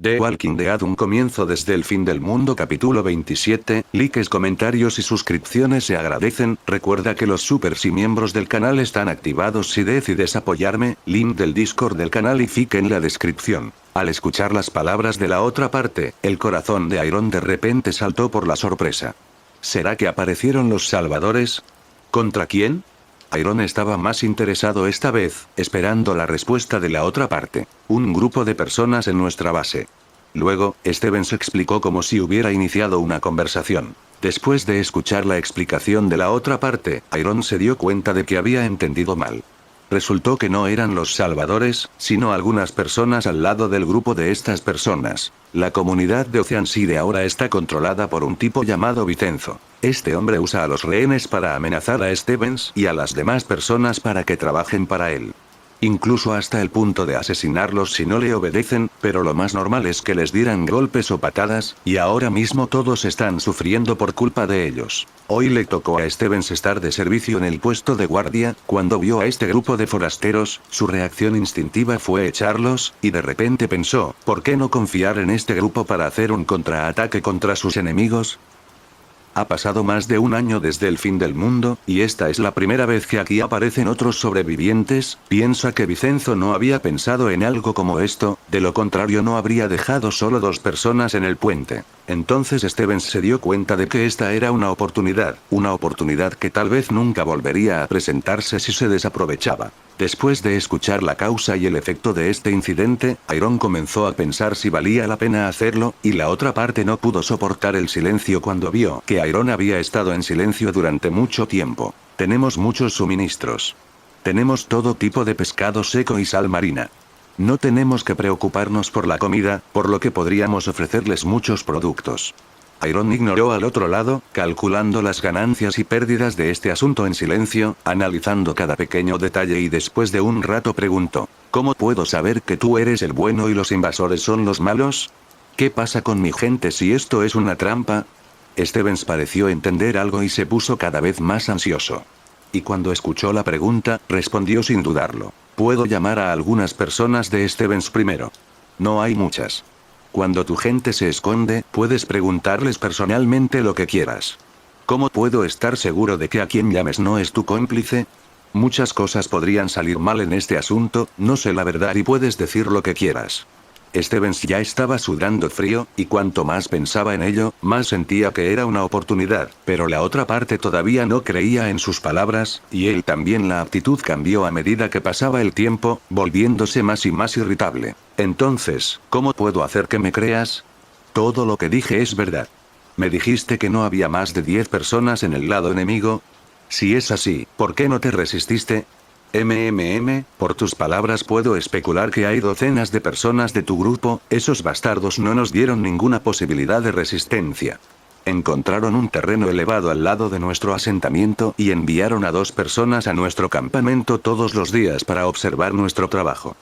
The Walking Dead, un comienzo desde el fin del mundo, capítulo 27, likes, comentarios y suscripciones se agradecen. Recuerda que los supers y miembros del canal están activados. Si decides apoyarme, link del Discord del canal y fique en la descripción. Al escuchar las palabras de la otra parte, el corazón de Iron de repente saltó por la sorpresa. ¿Será que aparecieron los salvadores? ¿Contra quién? Iron estaba más interesado esta vez, esperando la respuesta de la otra parte. Un grupo de personas en nuestra base. Luego, Stevens explicó como si hubiera iniciado una conversación. Después de escuchar la explicación de la otra parte, Iron se dio cuenta de que había entendido mal. Resultó que no eran los salvadores, sino algunas personas al lado del grupo de estas personas. La comunidad de Oceanside ahora está controlada por un tipo llamado Vincenzo. Este hombre usa a los rehenes para amenazar a Stevens y a las demás personas para que trabajen para él. Incluso hasta el punto de asesinarlos si no le obedecen, pero lo más normal es que les dieran golpes o patadas, y ahora mismo todos están sufriendo por culpa de ellos. Hoy le tocó a Stevens estar de servicio en el puesto de guardia. Cuando vio a este grupo de forasteros, su reacción instintiva fue echarlos, y de repente pensó, ¿por qué no confiar en este grupo para hacer un contraataque contra sus enemigos? Ha pasado más de un año desde el fin del mundo, y esta es la primera vez que aquí aparecen otros sobrevivientes. Piensa que Vincenzo no había pensado en algo como esto, de lo contrario no habría dejado solo 2 personas en el puente. Entonces Stevens se dio cuenta de que esta era una oportunidad que tal vez nunca volvería a presentarse si se desaprovechaba. Después de escuchar la causa y el efecto de este incidente, Iron comenzó a pensar si valía la pena hacerlo, y la otra parte no pudo soportar el silencio cuando vio que Iron había estado en silencio durante mucho tiempo. Tenemos muchos suministros. Tenemos todo tipo de pescado seco y sal marina. No tenemos que preocuparnos por la comida, por lo que podríamos ofrecerles muchos productos. Iron ignoró al otro lado, calculando las ganancias y pérdidas de este asunto en silencio, analizando cada pequeño detalle, y después de un rato preguntó, ¿cómo puedo saber que tú eres el bueno y los invasores son los malos? ¿Qué pasa con mi gente si esto es una trampa? Stevens pareció entender algo y se puso cada vez más ansioso. Y cuando escuchó la pregunta, respondió sin dudarlo. Puedo llamar a algunas personas de Stevens primero. No hay muchas. Cuando tu gente se esconde, puedes preguntarles personalmente lo que quieras. ¿Cómo puedo estar seguro de que a quien llames no es tu cómplice? Muchas cosas podrían salir mal en este asunto, no sé la verdad y puedes decir lo que quieras. Stevens ya estaba sudando frío, y cuanto más pensaba en ello, más sentía que era una oportunidad, pero la otra parte todavía no creía en sus palabras, y él también. La actitud cambió a medida que pasaba el tiempo, volviéndose más y más irritable. Entonces, ¿cómo puedo hacer que me creas? Todo lo que dije es verdad. Me dijiste que no había más de 10 personas en el lado enemigo. Si es así, ¿por qué no te resististe? Por tus palabras puedo especular que hay docenas de personas de tu grupo. Esos bastardos no nos dieron ninguna posibilidad de resistencia. Encontraron un terreno elevado al lado de nuestro asentamiento y enviaron a 2 personas a nuestro campamento todos los días para observar nuestro trabajo.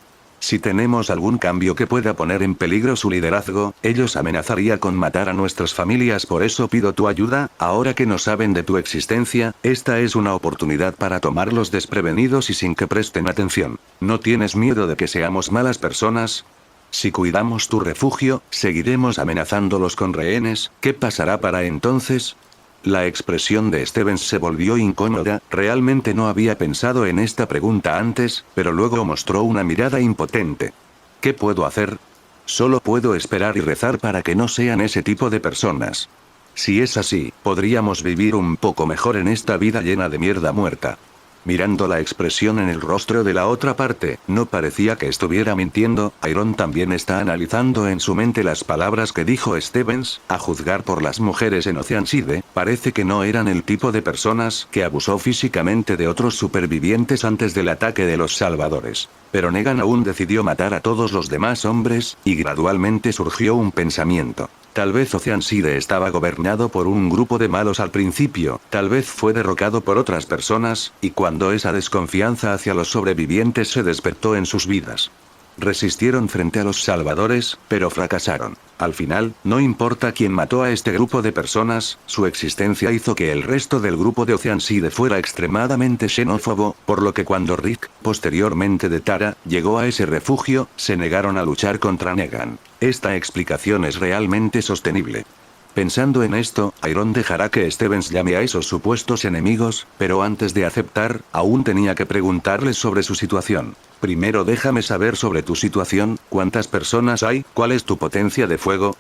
Si tenemos algún cambio que pueda poner en peligro su liderazgo, ellos amenazarían con matar a nuestras familias. Por eso pido tu ayuda. Ahora que no saben de tu existencia, esta es una oportunidad para tomarlos desprevenidos y sin que presten atención. ¿No tienes miedo de que seamos malas personas? Si cuidamos tu refugio, seguiremos amenazándolos con rehenes. ¿Qué pasará para entonces? La expresión de Stevens se volvió incómoda. Realmente no había pensado en esta pregunta antes, pero luego mostró una mirada impotente. ¿Qué puedo hacer? Solo puedo esperar y rezar para que no sean ese tipo de personas. Si es así, podríamos vivir un poco mejor en esta vida llena de mierda muerta. Mirando la expresión en el rostro de la otra parte, no parecía que estuviera mintiendo. Iron también está analizando en su mente las palabras que dijo Stevens. A juzgar por las mujeres en Oceanside, parece que no eran el tipo de personas que abusó físicamente de otros supervivientes antes del ataque de los salvadores. Pero Negan aún decidió matar a todos los demás hombres, y gradualmente surgió un pensamiento. Tal vez Oceanside estaba gobernado por un grupo de malos al principio, tal vez fue derrocado por otras personas, y cuando esa desconfianza hacia los sobrevivientes se despertó en sus vidas. Resistieron frente a los salvadores, pero fracasaron. Al final, no importa quién mató a este grupo de personas, su existencia hizo que el resto del grupo de Oceanside fuera extremadamente xenófobo, por lo que cuando Rick, posteriormente de Tara, llegó a ese refugio, se negaron a luchar contra Negan. Esta explicación es realmente sostenible. Pensando en esto, Iron dejará que Stevens llame a esos supuestos enemigos, pero antes de aceptar, aún tenía que preguntarles sobre su situación. Primero déjame saber sobre tu situación, ¿cuántas personas hay? ¿Cuál es tu potencia de fuego?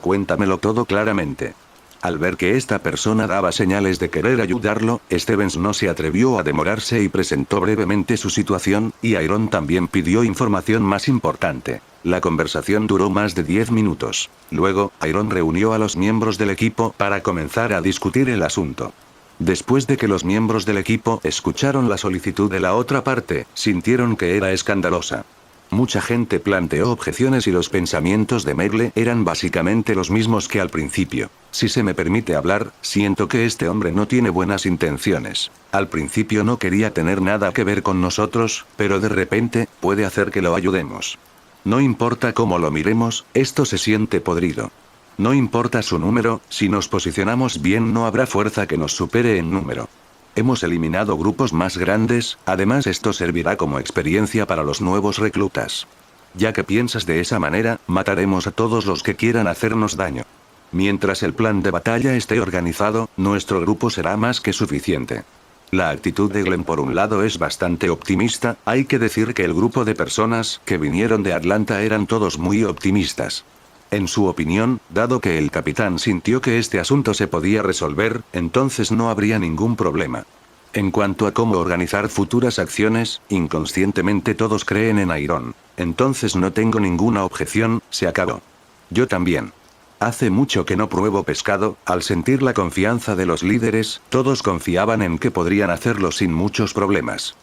Cuéntamelo todo claramente. Al ver que esta persona daba señales de querer ayudarlo, Stevens no se atrevió a demorarse y presentó brevemente su situación, y Iron también pidió información más importante. La conversación duró más de 10 minutos. Luego, Iron reunió a los miembros del equipo para comenzar a discutir el asunto. Después de que los miembros del equipo escucharon la solicitud de la otra parte, sintieron que era escandalosa. Mucha gente planteó objeciones y los pensamientos de Merle eran básicamente los mismos que al principio. Si se me permite hablar, siento que este hombre no tiene buenas intenciones. Al principio no quería tener nada que ver con nosotros, pero de repente, puede hacer que lo ayudemos. No importa cómo lo miremos, esto se siente podrido. No importa su número, si nos posicionamos bien no habrá fuerza que nos supere en número. Hemos eliminado grupos más grandes, además esto servirá como experiencia para los nuevos reclutas. Ya que piensas de esa manera, mataremos a todos los que quieran hacernos daño. Mientras el plan de batalla esté organizado, nuestro grupo será más que suficiente. La actitud de Glenn por un lado es bastante optimista, hay que decir que el grupo de personas que vinieron de Atlanta eran todos muy optimistas. En su opinión, dado que el capitán sintió que este asunto se podía resolver, entonces no habría ningún problema. En cuanto a cómo organizar futuras acciones, inconscientemente todos creen en Iron. Entonces no tengo ninguna objeción, se acabó. Yo también. Hace mucho que no pruebo pescado, al sentir la confianza de los líderes, todos confiaban en que podrían hacerlo sin muchos problemas.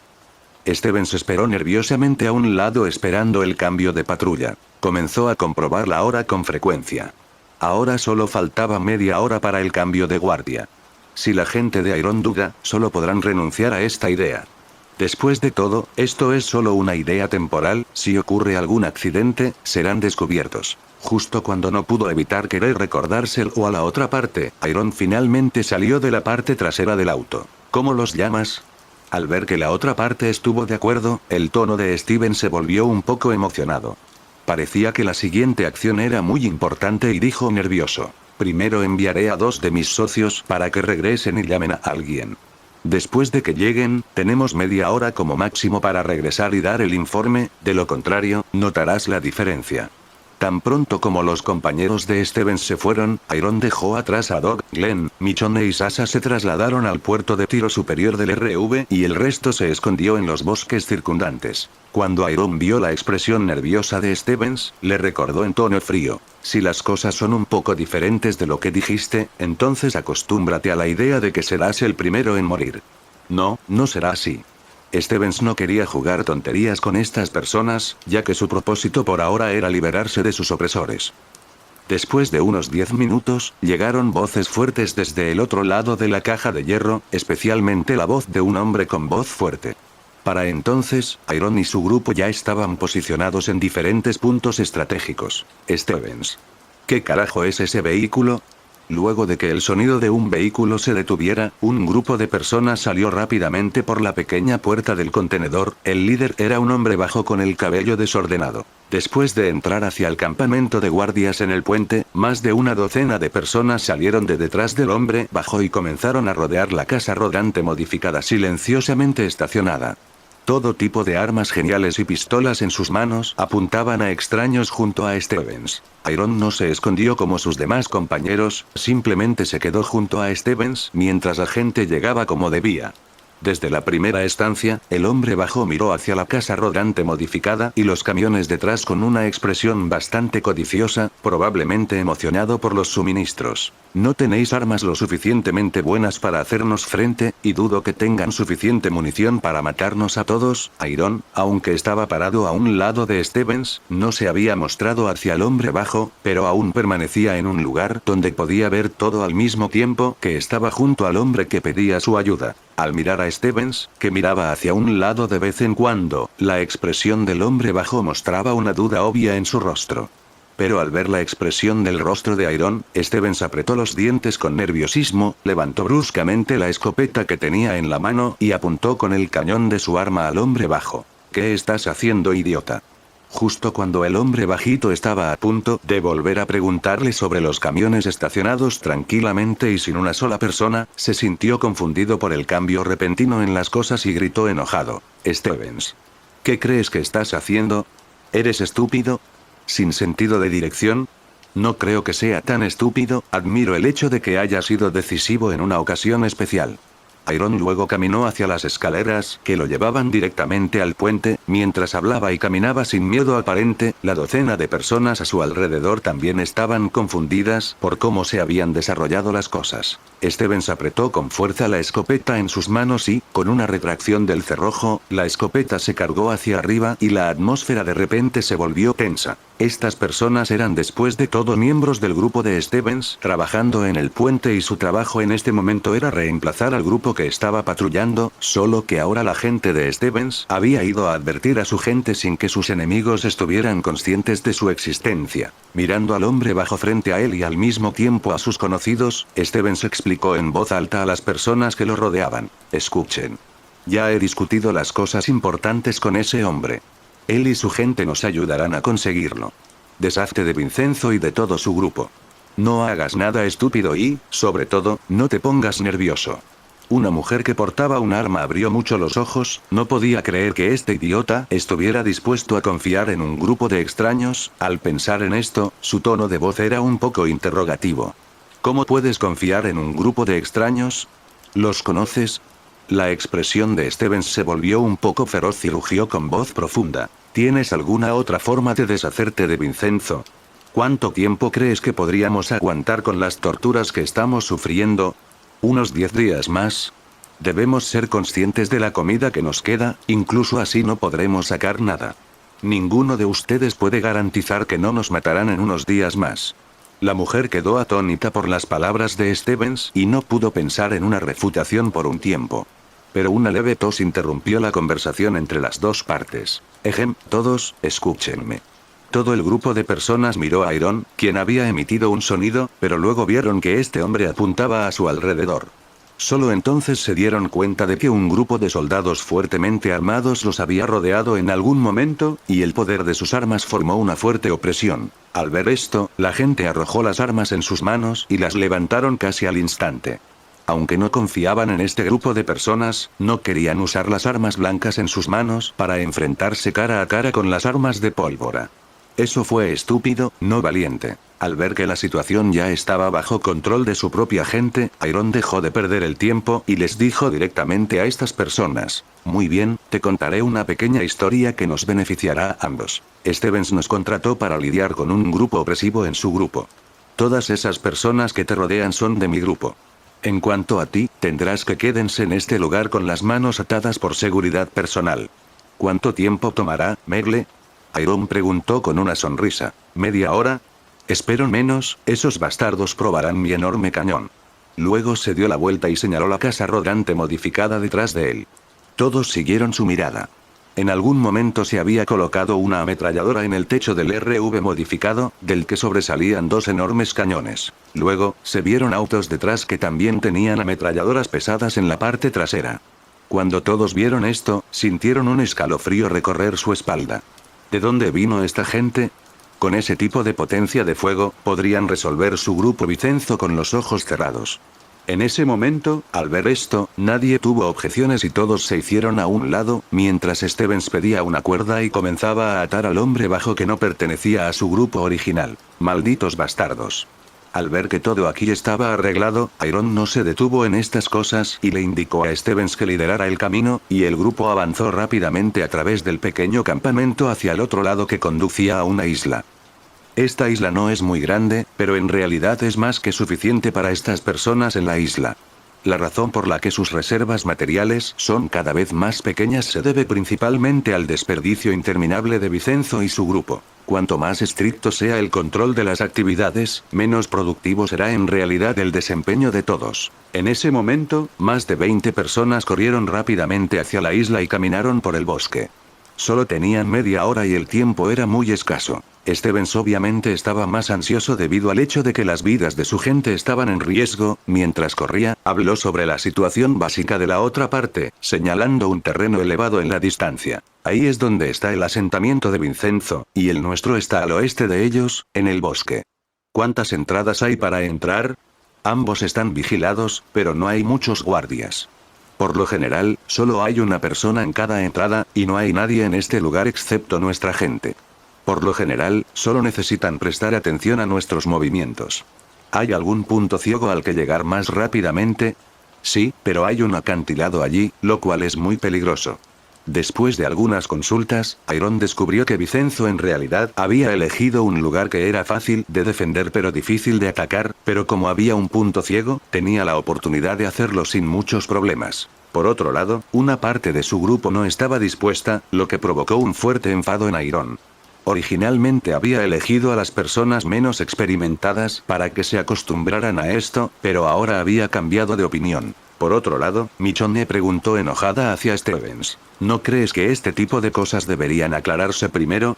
Stevens esperó nerviosamente a un lado esperando el cambio de patrulla. Comenzó a comprobar la hora con frecuencia. Ahora solo faltaba media hora para el cambio de guardia. Si la gente de Iron duda, solo podrán renunciar a esta idea. Después de todo, esto es solo una idea temporal, si ocurre algún accidente, serán descubiertos. Justo cuando no pudo evitar querer recordárselo a la otra parte, Iron finalmente salió de la parte trasera del auto. ¿Cómo los llamas? Al ver que la otra parte estuvo de acuerdo, el tono de Steven se volvió un poco emocionado. Parecía que la siguiente acción era muy importante y dijo nervioso. Primero enviaré a 2 de mis socios para que regresen y llamen a alguien. Después de que lleguen, tenemos media hora como máximo para regresar y dar el informe, de lo contrario, notarás la diferencia. Tan pronto como los compañeros de Stevens se fueron, Iron dejó atrás a Doug, Glenn, Michonne y Sasha se trasladaron al puerto de tiro superior del RV y el resto se escondió en los bosques circundantes. Cuando Iron vio la expresión nerviosa de Stevens, le recordó en tono frío: si las cosas son un poco diferentes de lo que dijiste, entonces acostúmbrate a la idea de que serás el primero en morir. No, no será así. Stevens no quería jugar tonterías con estas personas, ya que su propósito por ahora era liberarse de sus opresores. Después de unos 10 minutos, llegaron voces fuertes desde el otro lado de la caja de hierro, especialmente la voz de un hombre con voz fuerte. Para entonces, Iron y su grupo ya estaban posicionados en diferentes puntos estratégicos. Stevens. ¿Qué carajo es ese vehículo? Luego de que el sonido de un vehículo se detuviera, un grupo de personas salió rápidamente por la pequeña puerta del contenedor. El líder era un hombre bajo con el cabello desordenado. Después de entrar hacia el campamento de guardias en el puente, más de una docena de personas salieron de detrás del hombre bajo y comenzaron a rodear la casa rodante modificada silenciosamente estacionada. Todo tipo de armas geniales y pistolas en sus manos apuntaban a extraños junto a Stevens. Iron no se escondió como sus demás compañeros, simplemente se quedó junto a Stevens mientras la gente llegaba como debía. Desde la primera estancia, el hombre bajo miró hacia la casa rodante modificada y los camiones detrás con una expresión bastante codiciosa, probablemente emocionado por los suministros. No tenéis armas lo suficientemente buenas para hacernos frente, y dudo que tengan suficiente munición para matarnos a todos. Iron, aunque estaba parado a un lado de Stevens, no se había mostrado hacia el hombre bajo, pero aún permanecía en un lugar donde podía ver todo al mismo tiempo que estaba junto al hombre que pedía su ayuda. Al mirar a Stevens, que miraba hacia un lado de vez en cuando, la expresión del hombre bajo mostraba una duda obvia en su rostro. Pero al ver la expresión del rostro de Iron, Stevens apretó los dientes con nerviosismo, levantó bruscamente la escopeta que tenía en la mano y apuntó con el cañón de su arma al hombre bajo. ¿Qué estás haciendo, idiota? Justo cuando el hombre bajito estaba a punto de volver a preguntarle sobre los camiones estacionados tranquilamente y sin una sola persona, se sintió confundido por el cambio repentino en las cosas y gritó enojado. Stevens. ¿Qué crees que estás haciendo? ¿Eres estúpido? ¿Sin sentido de dirección? No creo que sea tan estúpido, admiro el hecho de que haya sido decisivo en una ocasión especial. Iron luego caminó hacia las escaleras, que lo llevaban directamente al puente, mientras hablaba y caminaba sin miedo aparente, la docena de personas a su alrededor también estaban confundidas por cómo se habían desarrollado las cosas. Stevens apretó con fuerza la escopeta en sus manos y, con una retracción del cerrojo, la escopeta se cargó hacia arriba y la atmósfera de repente se volvió tensa. Estas personas eran después de todo miembros del grupo de Stevens, trabajando en el puente y su trabajo en este momento era reemplazar al grupo que estaba patrullando, solo que ahora la gente de Stevens había ido a advertir a su gente sin que sus enemigos estuvieran conscientes de su existencia. Mirando al hombre bajo frente a él y al mismo tiempo a sus conocidos, Stevens explicó en voz alta a las personas que lo rodeaban. Escuchen. Ya he discutido las cosas importantes con ese hombre. Él y su gente nos ayudarán a conseguirlo. Deshazte de Vincenzo y de todo su grupo. No hagas nada estúpido y, sobre todo, no te pongas nervioso. Una mujer que portaba un arma abrió mucho los ojos, no podía creer que este idiota estuviera dispuesto a confiar en un grupo de extraños. Al pensar en esto, su tono de voz era un poco interrogativo. ¿Cómo puedes confiar en un grupo de extraños? ¿Los conoces? La expresión de Stevens se volvió un poco feroz y rugió con voz profunda. ¿Tienes alguna otra forma de deshacerte de Vincenzo? ¿Cuánto tiempo crees que podríamos aguantar con las torturas que estamos sufriendo? ¿Unos 10 días más? Debemos ser conscientes de la comida que nos queda, incluso así no podremos sacar nada. Ninguno de ustedes puede garantizar que no nos matarán en unos días más. La mujer quedó atónita por las palabras de Stevens y no pudo pensar en una refutación por un tiempo. Pero una leve tos interrumpió la conversación entre las dos partes. Todos, escúchenme. Todo el grupo de personas miró a Iron, quien había emitido un sonido, pero luego vieron que este hombre apuntaba a su alrededor. Solo entonces se dieron cuenta de que un grupo de soldados fuertemente armados los había rodeado en algún momento, y el poder de sus armas formó una fuerte opresión. Al ver esto, la gente arrojó las armas en sus manos y las levantaron casi al instante. Aunque no confiaban en este grupo de personas, no querían usar las armas blancas en sus manos para enfrentarse cara a cara con las armas de pólvora. Eso fue estúpido, no valiente. Al ver que la situación ya estaba bajo control de su propia gente, Iron dejó de perder el tiempo y les dijo directamente a estas personas. Muy bien, te contaré una pequeña historia que nos beneficiará a ambos. Stevens nos contrató para lidiar con un grupo opresivo en su grupo. Todas esas personas que te rodean son de mi grupo. En cuanto a ti, tendrás que quédense en este lugar con las manos atadas por seguridad personal. ¿Cuánto tiempo tomará, Megle? Iron preguntó con una sonrisa. ¿Media hora? Espero menos, esos bastardos probarán mi enorme cañón. Luego se dio la vuelta y señaló la casa rodante modificada detrás de él. Todos siguieron su mirada. En algún momento se había colocado una ametralladora en el techo del RV modificado, del que sobresalían dos enormes cañones. Luego, se vieron autos detrás que también tenían ametralladoras pesadas en la parte trasera. Cuando todos vieron esto, sintieron un escalofrío recorrer su espalda. ¿De dónde vino esta gente? Con ese tipo de potencia de fuego, podrían resolver su grupo Vincenzo con los ojos cerrados. En ese momento, al ver esto, nadie tuvo objeciones y todos se hicieron a un lado, mientras Stevens pedía una cuerda y comenzaba a atar al hombre bajo que no pertenecía a su grupo original. Malditos bastardos. Al ver que todo aquí estaba arreglado, Iron no se detuvo en estas cosas y le indicó a Stevens que liderara el camino, y el grupo avanzó rápidamente a través del pequeño campamento hacia el otro lado que conducía a una isla. Esta isla no es muy grande, pero en realidad es más que suficiente para estas personas en la isla. La razón por la que sus reservas materiales son cada vez más pequeñas se debe principalmente al desperdicio interminable de Vicenzo y su grupo. Cuanto más estricto sea el control de las actividades, menos productivo será en realidad el desempeño de todos. En ese momento, más de 20 personas corrieron rápidamente hacia la isla y caminaron por el bosque. Solo tenían media hora y el tiempo era muy escaso. Stevens obviamente estaba más ansioso debido al hecho de que las vidas de su gente estaban en riesgo. Mientras corría, habló sobre la situación básica de la otra parte, señalando un terreno elevado en la distancia. Ahí es donde está el asentamiento de Vicenzo, y el nuestro está al oeste de ellos, en el bosque. ¿Cuántas entradas hay para entrar? Ambos están vigilados, pero no hay muchos guardias. Por lo general, solo hay una persona en cada entrada, y no hay nadie en este lugar excepto nuestra gente. Por lo general, solo necesitan prestar atención a nuestros movimientos. ¿Hay algún punto ciego al que llegar más rápidamente? Sí, pero hay un acantilado allí, lo cual es muy peligroso. Después de algunas consultas, Iron descubrió que Vicenzo en realidad había elegido un lugar que era fácil de defender pero difícil de atacar, pero como había un punto ciego, tenía la oportunidad de hacerlo sin muchos problemas. Por otro lado, una parte de su grupo no estaba dispuesta, lo que provocó un fuerte enfado en Iron. Originalmente había elegido a las personas menos experimentadas para que se acostumbraran a esto, pero ahora había cambiado de opinión. Por otro lado, Michonne preguntó enojada hacia Stevens. ¿No crees que este tipo de cosas deberían aclararse primero?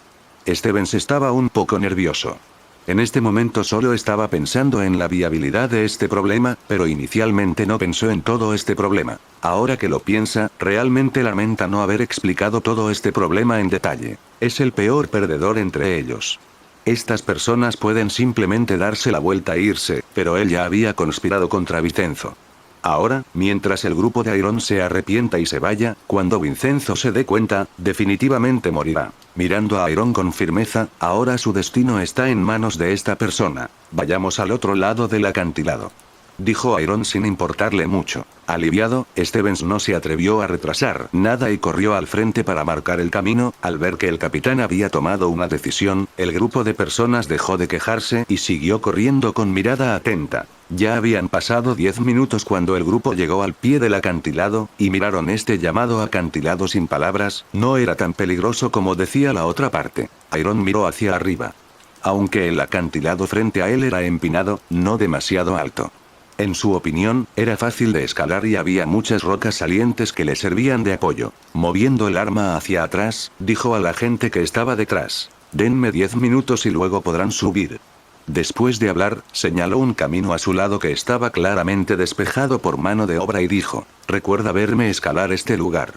Stevens estaba un poco nervioso. En este momento solo estaba pensando en la viabilidad de este problema, pero inicialmente no pensó en todo este problema. Ahora que lo piensa, realmente lamenta no haber explicado todo este problema en detalle. Es el peor perdedor entre ellos. Estas personas pueden simplemente darse la vuelta e irse, pero él ya había conspirado contra Vicenzo. Ahora, mientras el grupo de Iron se arrepienta y se vaya, cuando Vicenzo se dé cuenta, definitivamente morirá. Mirando a Iron con firmeza, ahora su destino está en manos de esta persona. Vayamos al otro lado del acantilado. Dijo Iron sin importarle mucho. Aliviado, Stevens no se atrevió a retrasar nada y corrió al frente para marcar el camino. Al ver que el capitán había tomado una decisión, el grupo de personas dejó de quejarse y siguió corriendo con mirada atenta. Ya habían pasado 10 minutos cuando el grupo llegó al pie del acantilado, y miraron este llamado acantilado sin palabras. No era tan peligroso como decía la otra parte. Iron miró hacia arriba. Aunque el acantilado frente a él era empinado, no demasiado alto. En su opinión, era fácil de escalar y había muchas rocas salientes que le servían de apoyo. Moviendo el arma hacia atrás, dijo a la gente que estaba detrás. Denme 10 minutos y luego podrán subir. Después de hablar, señaló un camino a su lado que estaba claramente despejado por mano de obra y dijo, recuerda verme escalar este lugar.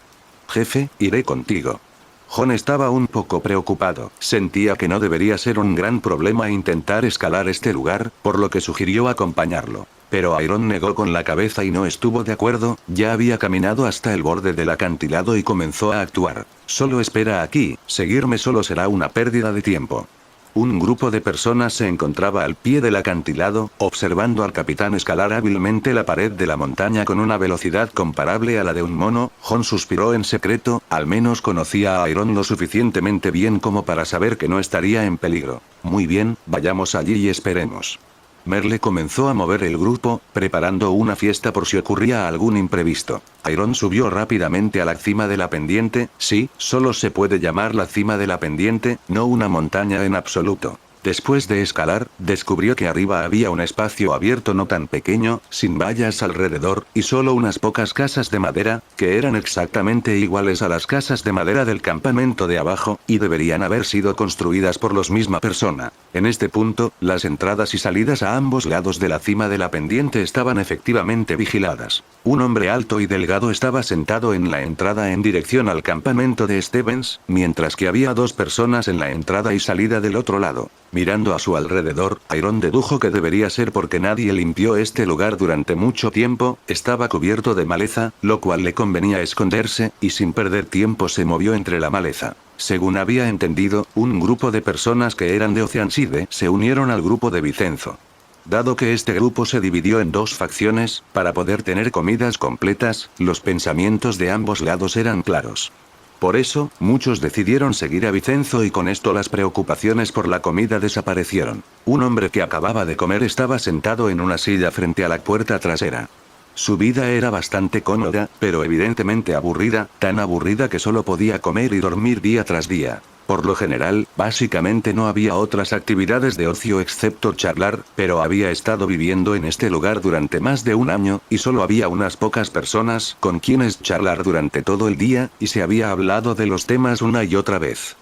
Jefe, iré contigo. John estaba un poco preocupado, sentía que no debería ser un gran problema intentar escalar este lugar, por lo que sugirió acompañarlo. Pero Iron negó con la cabeza y no estuvo de acuerdo, ya había caminado hasta el borde del acantilado y comenzó a actuar. Solo espera aquí, seguirme solo será una pérdida de tiempo. Un grupo de personas se encontraba al pie del acantilado, observando al capitán escalar hábilmente la pared de la montaña con una velocidad comparable a la de un mono. John suspiró en secreto, al menos conocía a Iron lo suficientemente bien como para saber que no estaría en peligro. Muy bien, vayamos allí y esperemos. Merle comenzó a mover el grupo, preparando una fiesta por si ocurría algún imprevisto. Iron subió rápidamente a la cima de la pendiente. Sí, solo se puede llamar la cima de la pendiente, no una montaña en absoluto. Después de escalar, descubrió que arriba había un espacio abierto no tan pequeño, sin vallas alrededor, y solo unas pocas casas de madera, que eran exactamente iguales a las casas de madera del campamento de abajo, y deberían haber sido construidas por la misma persona. En este punto, las entradas y salidas a ambos lados de la cima de la pendiente estaban efectivamente vigiladas. Un hombre alto y delgado estaba sentado en la entrada en dirección al campamento de Stevens, mientras que había dos personas en la entrada y salida del otro lado. Mirando a su alrededor, Iron dedujo que debería ser porque nadie limpió este lugar durante mucho tiempo. Estaba cubierto de maleza, lo cual le convenía esconderse, y sin perder tiempo se movió entre la maleza. Según había entendido, un grupo de personas que eran de Oceanside se unieron al grupo de Vicenzo. Dado que este grupo se dividió en dos facciones, para poder tener comidas completas, los pensamientos de ambos lados eran claros. Por eso, muchos decidieron seguir a Vicenzo y con esto las preocupaciones por la comida desaparecieron. Un hombre que acababa de comer estaba sentado en una silla frente a la puerta trasera. Su vida era bastante cómoda, pero evidentemente aburrida, tan aburrida que solo podía comer y dormir día tras día. Por lo general, básicamente no había otras actividades de ocio excepto charlar, pero había estado viviendo en este lugar durante más de un año, y solo había unas pocas personas con quienes charlar durante todo el día, y se había hablado de los temas una y otra vez.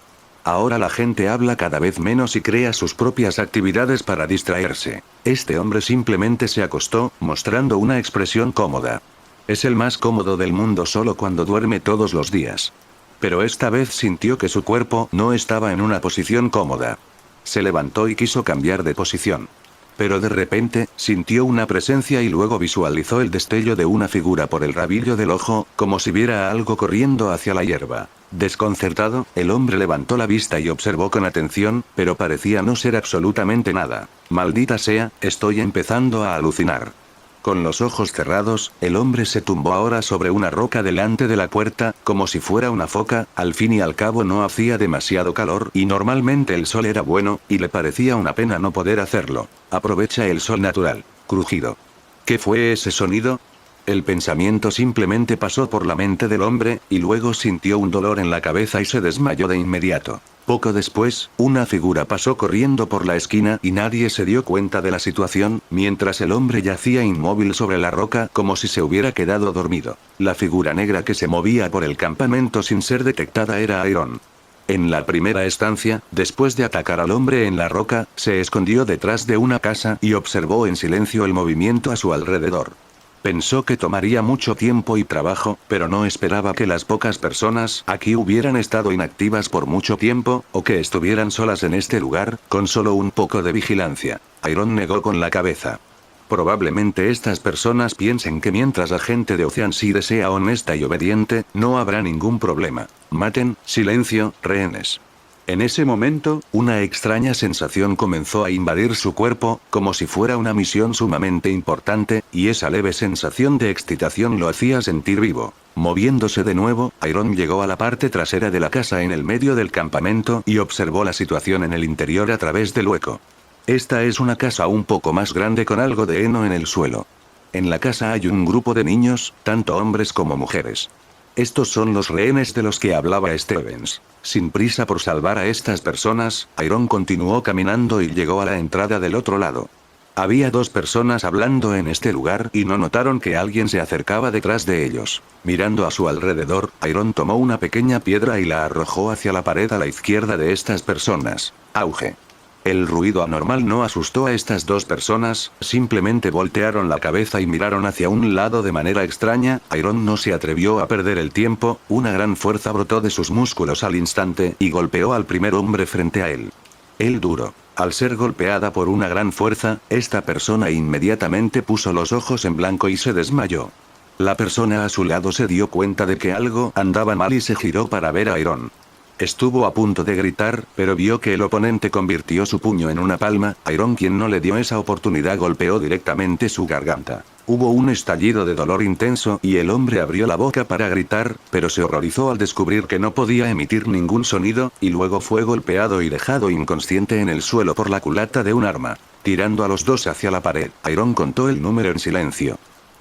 Ahora la gente habla cada vez menos y crea sus propias actividades para distraerse. Este hombre simplemente se acostó, mostrando una expresión cómoda. Es el más cómodo del mundo solo cuando duerme todos los días. Pero esta vez sintió que su cuerpo no estaba en una posición cómoda. Se levantó y quiso cambiar de posición. Pero de repente, sintió una presencia y luego visualizó el destello de una figura por el rabillo del ojo, como si viera algo corriendo hacia la hierba. Desconcertado, el hombre levantó la vista y observó con atención, pero parecía no ser absolutamente nada. Maldita sea, estoy empezando a alucinar. Con los ojos cerrados, el hombre se tumbó ahora sobre una roca delante de la puerta, como si fuera una foca. Al fin y al cabo no hacía demasiado calor y normalmente el sol era bueno, y le parecía una pena no poder hacerlo. Aprovecha el sol natural. Crujido. ¿Qué fue ese sonido? El pensamiento simplemente pasó por la mente del hombre, y luego sintió un dolor en la cabeza y se desmayó de inmediato. Poco después, una figura pasó corriendo por la esquina y nadie se dio cuenta de la situación, mientras el hombre yacía inmóvil sobre la roca como si se hubiera quedado dormido. La figura negra que se movía por el campamento sin ser detectada era Iron. En la primera estancia, después de atacar al hombre en la roca, se escondió detrás de una casa y observó en silencio el movimiento a su alrededor. Pensó que tomaría mucho tiempo y trabajo, pero no esperaba que las pocas personas aquí hubieran estado inactivas por mucho tiempo, o que estuvieran solas en este lugar, con solo un poco de vigilancia. Iron negó con la cabeza. Probablemente estas personas piensen que mientras la gente de Ocean City sea honesta y obediente, no habrá ningún problema. Maten, silencio, rehenes. En ese momento, una extraña sensación comenzó a invadir su cuerpo, como si fuera una misión sumamente importante, y esa leve sensación de excitación lo hacía sentir vivo. Moviéndose de nuevo, Iron llegó a la parte trasera de la casa en el medio del campamento y observó la situación en el interior a través del hueco. Esta es una casa un poco más grande con algo de heno en el suelo. En la casa hay un grupo de niños, tanto hombres como mujeres. Estos son los rehenes de los que hablaba Stevens. Sin prisa por salvar a estas personas, Iron continuó caminando y llegó a la entrada del otro lado. Había dos personas hablando en este lugar y no notaron que alguien se acercaba detrás de ellos. Mirando a su alrededor, Iron tomó una pequeña piedra y la arrojó hacia la pared a la izquierda de estas personas. Auge. El ruido anormal no asustó a estas dos personas, simplemente voltearon la cabeza y miraron hacia un lado de manera extraña. Iron no se atrevió a perder el tiempo, una gran fuerza brotó de sus músculos al instante y golpeó al primer hombre frente a él. El duro. Al ser golpeada por una gran fuerza, esta persona inmediatamente puso los ojos en blanco y se desmayó. La persona a su lado se dio cuenta de que algo andaba mal y se giró para ver a Iron. Estuvo a punto de gritar, pero vio que el oponente convirtió su puño en una palma. Iron, quien no le dio esa oportunidad, golpeó directamente su garganta. Hubo un estallido de dolor intenso y el hombre abrió la boca para gritar, pero se horrorizó al descubrir que no podía emitir ningún sonido, y luego fue golpeado y dejado inconsciente en el suelo por la culata de un arma. Tirando a los dos hacia la pared, Iron contó el número en silencio.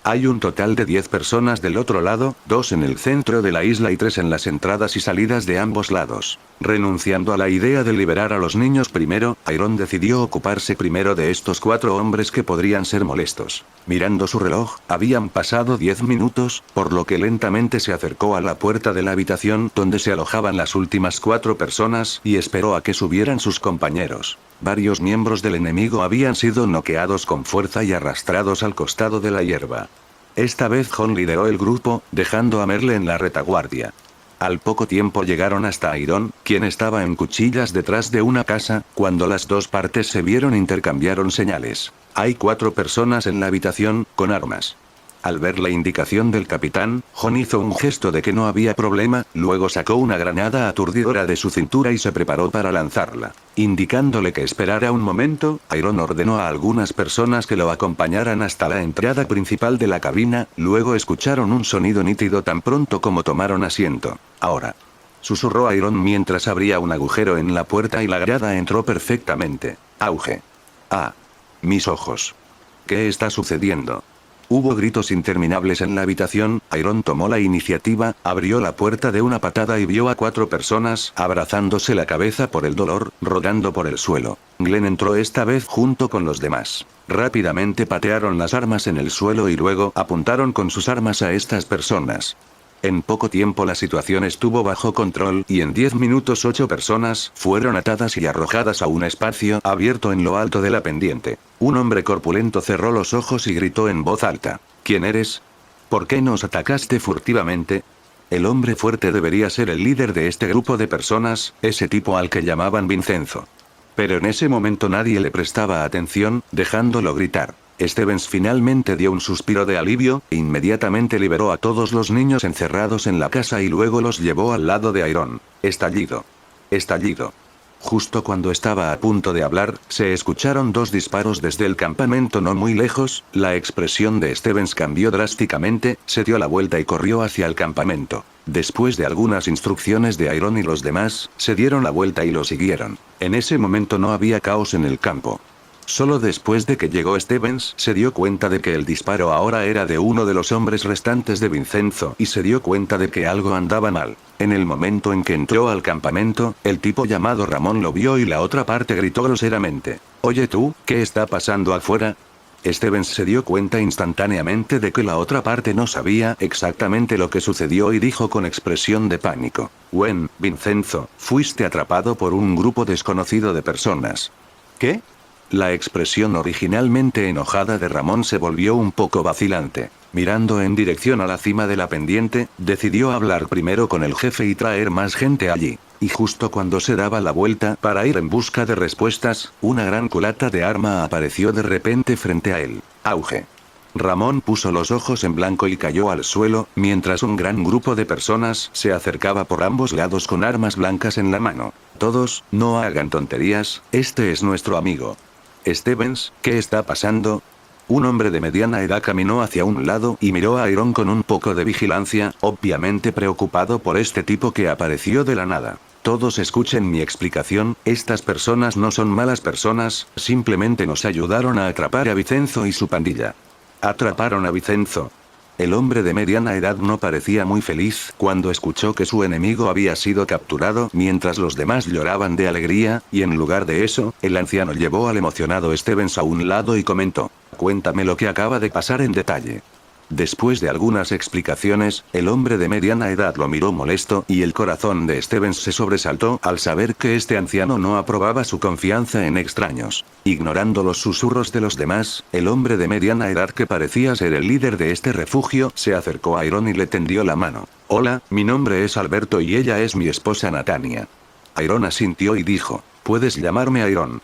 Hay un total de 10 personas del otro lado, 2 en el centro de la isla y 3 en las entradas y salidas de ambos lados. Renunciando a la idea de liberar a los niños primero, Iron decidió ocuparse primero de estos 4 hombres que podrían ser molestos. Mirando su reloj, habían pasado 10 minutos, por lo que lentamente se acercó a la puerta de la habitación donde se alojaban las últimas 4 personas y esperó a que subieran sus compañeros. Varios miembros del enemigo habían sido noqueados con fuerza y arrastrados al costado de la hierba. Esta vez John lideró el grupo, dejando a Merle en la retaguardia. Al poco tiempo llegaron hasta Iron, quien estaba en cuchillas detrás de una casa. Cuando las dos partes se vieron, intercambiaron señales. Hay 4 personas en la habitación, con armas. Al ver la indicación del capitán, John hizo un gesto de que no había problema, luego sacó una granada aturdidora de su cintura y se preparó para lanzarla. Indicándole que esperara un momento, Iron ordenó a algunas personas que lo acompañaran hasta la entrada principal de la cabina, luego escucharon un sonido nítido tan pronto como tomaron asiento. Ahora. Susurró Iron mientras abría un agujero en la puerta y la grada entró perfectamente. Auge. Ah. Mis ojos. ¿Qué está sucediendo? Hubo gritos interminables en la habitación. Iron tomó la iniciativa, abrió la puerta de una patada y vio a 4 personas abrazándose la cabeza por el dolor, rodando por el suelo. Glenn entró esta vez junto con los demás. Rápidamente patearon las armas en el suelo y luego apuntaron con sus armas a estas personas. En poco tiempo la situación estuvo bajo control y en 10 minutos 8 personas fueron atadas y arrojadas a un espacio abierto en lo alto de la pendiente. Un hombre corpulento cerró los ojos y gritó en voz alta. ¿Quién eres? ¿Por qué nos atacaste furtivamente? El hombre fuerte debería ser el líder de este grupo de personas, ese tipo al que llamaban Vincenzo. Pero en ese momento nadie le prestaba atención, dejándolo gritar. Stevens finalmente dio un suspiro de alivio, e inmediatamente liberó a todos los niños encerrados en la casa y luego los llevó al lado de Iron. Estallido. Estallido. Justo cuando estaba a punto de hablar, se escucharon 2 disparos desde el campamento no muy lejos. La expresión de Stevens cambió drásticamente, se dio la vuelta y corrió hacia el campamento. Después de algunas instrucciones de Iron y los demás, se dieron la vuelta y lo siguieron. En ese momento no había caos en el campo. Solo después de que llegó Stevens se dio cuenta de que el disparo ahora era de uno de los hombres restantes de Vincenzo y se dio cuenta de que algo andaba mal. En el momento en que entró al campamento, el tipo llamado Ramón lo vio y la otra parte gritó groseramente. «Oye tú, ¿qué está pasando afuera?» Stevens se dio cuenta instantáneamente de que la otra parte no sabía exactamente lo que sucedió y dijo con expresión de pánico. «Gwen, Vincenzo, fuiste atrapado por un grupo desconocido de personas». «¿Qué?» La expresión originalmente enojada de Ramón se volvió un poco vacilante. Mirando en dirección a la cima de la pendiente, decidió hablar primero con el jefe y traer más gente allí. Y justo cuando se daba la vuelta para ir en busca de respuestas, una gran culata de arma apareció de repente frente a él. Auge. Ramón puso los ojos en blanco y cayó al suelo, mientras un gran grupo de personas se acercaba por ambos lados con armas blancas en la mano. Todos, no hagan tonterías, este es nuestro amigo. Stevens, ¿qué está pasando? Un hombre de mediana edad caminó hacia un lado y miró a Iron con un poco de vigilancia, obviamente preocupado por este tipo que apareció de la nada. Todos escuchen mi explicación, estas personas no son malas personas, simplemente nos ayudaron a atrapar a Vincenzo y su pandilla. Atraparon a Vincenzo. El hombre de mediana edad no parecía muy feliz cuando escuchó que su enemigo había sido capturado mientras los demás lloraban de alegría, y en lugar de eso, el anciano llevó al emocionado Stevens a un lado y comentó: «Cuéntame lo que acaba de pasar en detalle». Después de algunas explicaciones, el hombre de mediana edad lo miró molesto y el corazón de Stevens se sobresaltó al saber que este anciano no aprobaba su confianza en extraños. Ignorando los susurros de los demás, el hombre de mediana edad que parecía ser el líder de este refugio se acercó a Iron y le tendió la mano. «Hola, mi nombre es Alberto y ella es mi esposa Natania». Iron asintió y dijo: «Puedes llamarme Iron».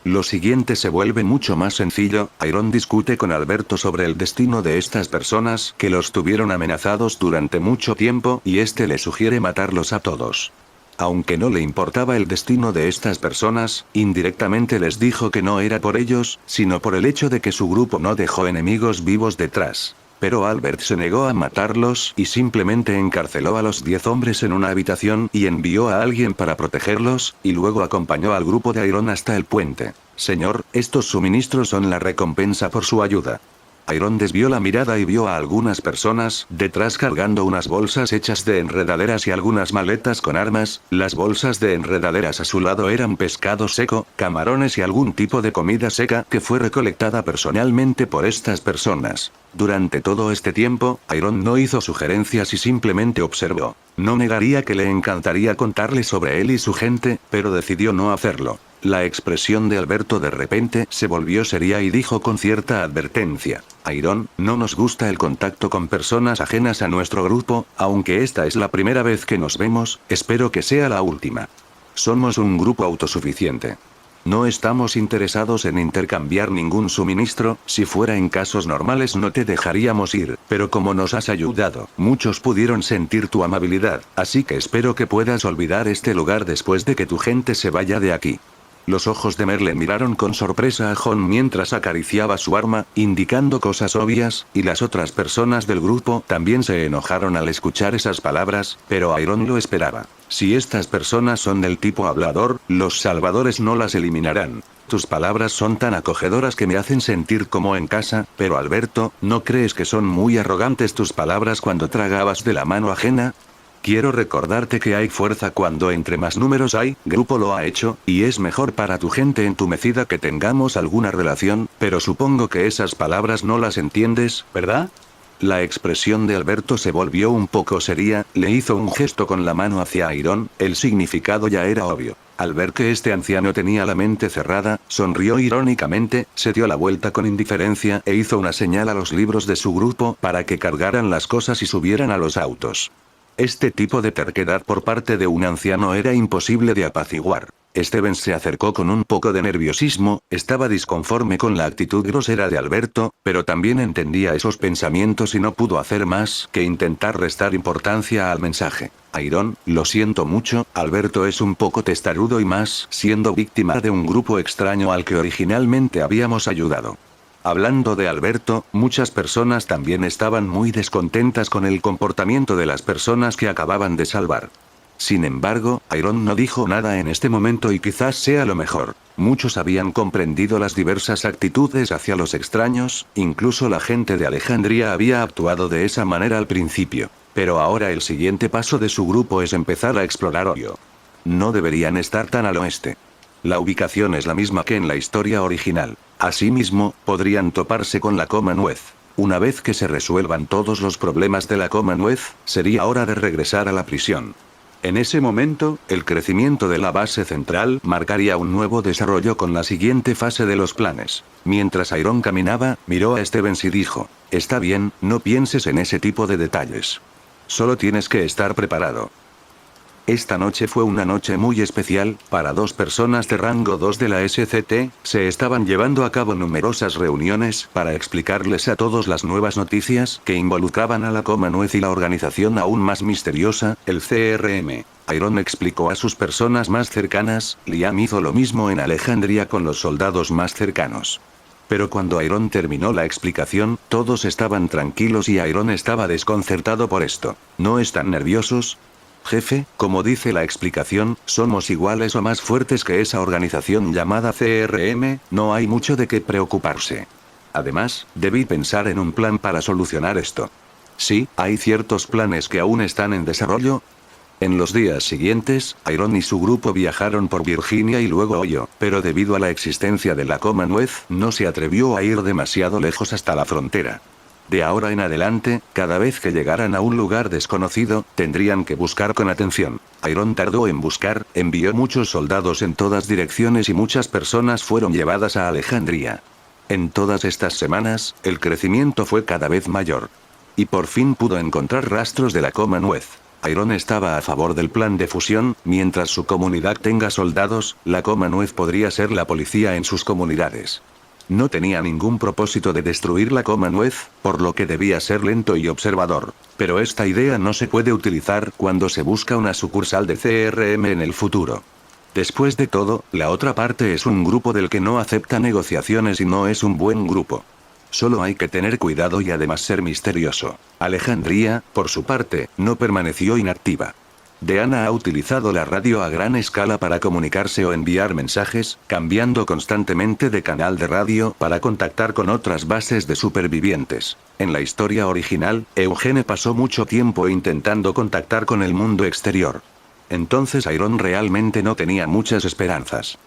Lo siguiente se vuelve mucho más sencillo. Iron discute con Alberto sobre el destino de estas personas que los tuvieron amenazados durante mucho tiempo y este le sugiere matarlos a todos. Aunque no le importaba el destino de estas personas, indirectamente les dijo que no era por ellos, sino por el hecho de que su grupo no dejó enemigos vivos detrás. Pero Albert se negó a matarlos y simplemente encarceló a los 10 hombres en una habitación y envió a alguien para protegerlos, y luego acompañó al grupo de Iron hasta el puente. «Señor, estos suministros son la recompensa por su ayuda». Iron desvió la mirada y vio a algunas personas detrás cargando unas bolsas hechas de enredaderas y algunas maletas con armas. Las bolsas de enredaderas a su lado eran pescado seco, camarones y algún tipo de comida seca que fue recolectada personalmente por estas personas. Durante todo este tiempo, Iron no hizo sugerencias y simplemente observó. No negaría que le encantaría contarle sobre él y su gente, pero decidió no hacerlo. La expresión de Alberto de repente se volvió seria y dijo con cierta advertencia: «Iron, no nos gusta el contacto con personas ajenas a nuestro grupo, aunque esta es la primera vez que nos vemos, espero que sea la última. Somos un grupo autosuficiente. No estamos interesados en intercambiar ningún suministro, si fuera en casos normales no te dejaríamos ir, pero como nos has ayudado, muchos pudieron sentir tu amabilidad, así que espero que puedas olvidar este lugar después de que tu gente se vaya de aquí». Los ojos de Merle miraron con sorpresa a John mientras acariciaba su arma, indicando cosas obvias, y las otras personas del grupo también se enojaron al escuchar esas palabras, pero Iron lo esperaba. Si estas personas son del tipo hablador, los salvadores no las eliminarán. Tus palabras son tan acogedoras que me hacen sentir como en casa, pero Alberto, ¿no crees que son muy arrogantes tus palabras cuando tragabas de la mano ajena? Quiero recordarte que hay fuerza cuando entre más números hay, grupo lo ha hecho, y es mejor para tu gente entumecida que tengamos alguna relación, pero supongo que esas palabras no las entiendes, ¿verdad? La expresión de Alberto se volvió un poco seria, le hizo un gesto con la mano hacia Iron, el significado ya era obvio. Al ver que este anciano tenía la mente cerrada, sonrió irónicamente, se dio la vuelta con indiferencia e hizo una señal a los libros de su grupo para que cargaran las cosas y subieran a los autos. Este tipo de terquedad por parte de un anciano era imposible de apaciguar. Steven se acercó con un poco de nerviosismo, estaba disconforme con la actitud grosera de Alberto, pero también entendía esos pensamientos y no pudo hacer más que intentar restar importancia al mensaje. Iron, lo siento mucho, Alberto es un poco testarudo y más siendo víctima de un grupo extraño al que originalmente habíamos ayudado. Hablando de Alberto, muchas personas también estaban muy descontentas con el comportamiento de las personas que acababan de salvar. Sin embargo, Iron no dijo nada en este momento y quizás sea lo mejor. Muchos habían comprendido las diversas actitudes hacia los extraños, incluso la gente de Alejandría había actuado de esa manera al principio. Pero ahora el siguiente paso de su grupo es empezar a explorar Orio. No deberían estar tan al oeste. La ubicación es la misma que en la historia original. Asimismo, podrían toparse con la Commonwealth. Una vez que se resuelvan todos los problemas de la Commonwealth, sería hora de regresar a la prisión. En ese momento, el crecimiento de la base central marcaría un nuevo desarrollo con la siguiente fase de los planes. Mientras Iron caminaba, miró a Stevens y dijo: «Está bien, no pienses en ese tipo de detalles. Solo tienes que estar preparado». Esta noche fue una noche muy especial, para dos personas de rango 2 de la SCT, se estaban llevando a cabo numerosas reuniones para explicarles a todos las nuevas noticias que involucraban a la Commonwealth y la organización aún más misteriosa, el CRM. Iron explicó a sus personas más cercanas, Liam hizo lo mismo en Alejandría con los soldados más cercanos. Pero cuando Iron terminó la explicación, todos estaban tranquilos y Iron estaba desconcertado por esto. ¿No están nerviosos? Jefe, como dice la explicación, somos iguales o más fuertes que esa organización llamada CRM, no hay mucho de qué preocuparse. Además, debí pensar en un plan para solucionar esto. Sí, hay ciertos planes que aún están en desarrollo. En los días siguientes, Iron y su grupo viajaron por Virginia y luego Ohio, pero debido a la existencia de la Commonwealth, no se atrevió a ir demasiado lejos hasta la frontera. De ahora en adelante, cada vez que llegaran a un lugar desconocido, tendrían que buscar con atención. Iron tardó en buscar, envió muchos soldados en todas direcciones y muchas personas fueron llevadas a Alejandría. En todas estas semanas, el crecimiento fue cada vez mayor. Y por fin pudo encontrar rastros de la Commonwealth. Iron estaba a favor del plan de fusión, mientras su comunidad tenga soldados, la Commonwealth podría ser la policía en sus comunidades. No tenía ningún propósito de destruir la Commonwealth, por lo que debía ser lento y observador. Pero esta idea no se puede utilizar cuando se busca una sucursal de CRM en el futuro. Después de todo, la otra parte es un grupo del que no acepta negociaciones y no es un buen grupo. Solo hay que tener cuidado y además ser misterioso. Alejandría, por su parte, no permaneció inactiva. Deanna ha utilizado la radio a gran escala para comunicarse o enviar mensajes, cambiando constantemente de canal de radio para contactar con otras bases de supervivientes. En la historia original, Eugene pasó mucho tiempo intentando contactar con el mundo exterior. Entonces Iron realmente no tenía muchas esperanzas.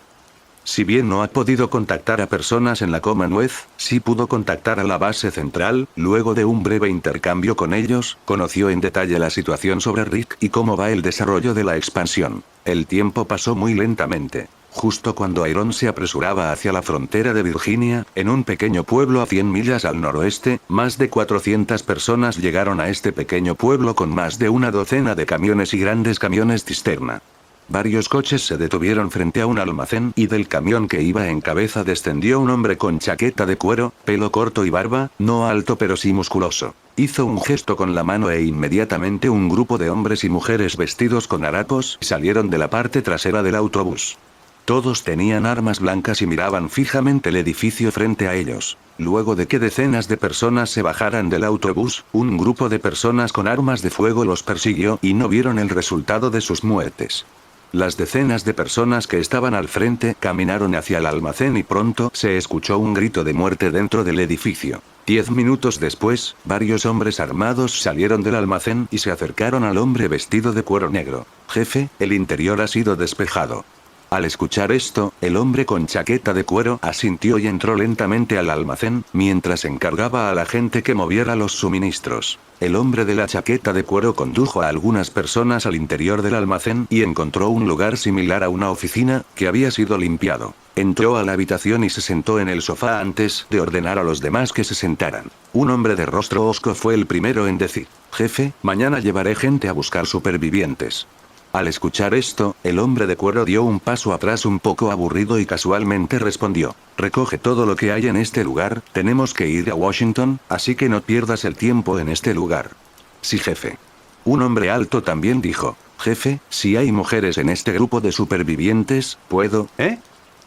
Si bien no ha podido contactar a personas en la Commonwealth, sí pudo contactar a la base central. Luego de un breve intercambio con ellos, conoció en detalle la situación sobre Rick y cómo va el desarrollo de la expansión. El tiempo pasó muy lentamente. Justo cuando Iron se apresuraba hacia la frontera de Virginia, en un pequeño pueblo a 100 millas al noroeste, más de 400 personas llegaron a este pequeño pueblo con más de una docena de camiones y grandes camiones cisterna. Varios coches se detuvieron frente a un almacén y del camión que iba en cabeza descendió un hombre con chaqueta de cuero, pelo corto y barba, no alto pero sí musculoso. Hizo un gesto con la mano e inmediatamente un grupo de hombres y mujeres vestidos con harapos salieron de la parte trasera del autobús. Todos tenían armas blancas y miraban fijamente el edificio frente a ellos. Luego de que decenas de personas se bajaran del autobús, un grupo de personas con armas de fuego los persiguió y no vieron el resultado de sus muertes. Las decenas de personas que estaban al frente caminaron hacia el almacén y pronto se escuchó un grito de muerte dentro del edificio. 10 minutos después, varios hombres armados salieron del almacén y se acercaron al hombre vestido de cuero negro. Jefe, el interior ha sido despejado. Al escuchar esto, el hombre con chaqueta de cuero asintió y entró lentamente al almacén, mientras encargaba a la gente que moviera los suministros. El hombre de la chaqueta de cuero condujo a algunas personas al interior del almacén y encontró un lugar similar a una oficina, que había sido limpiado. Entró a la habitación y se sentó en el sofá antes de ordenar a los demás que se sentaran. Un hombre de rostro hosco fue el primero en decir: «Jefe, mañana llevaré gente a buscar supervivientes». Al escuchar esto, el hombre de cuero dio un paso atrás un poco aburrido y casualmente respondió: «Recoge todo lo que hay en este lugar, tenemos que ir a Washington, así que no pierdas el tiempo en este lugar». «Sí, jefe». Un hombre alto también dijo: «Jefe, si hay mujeres en este grupo de supervivientes, ¿puedo?»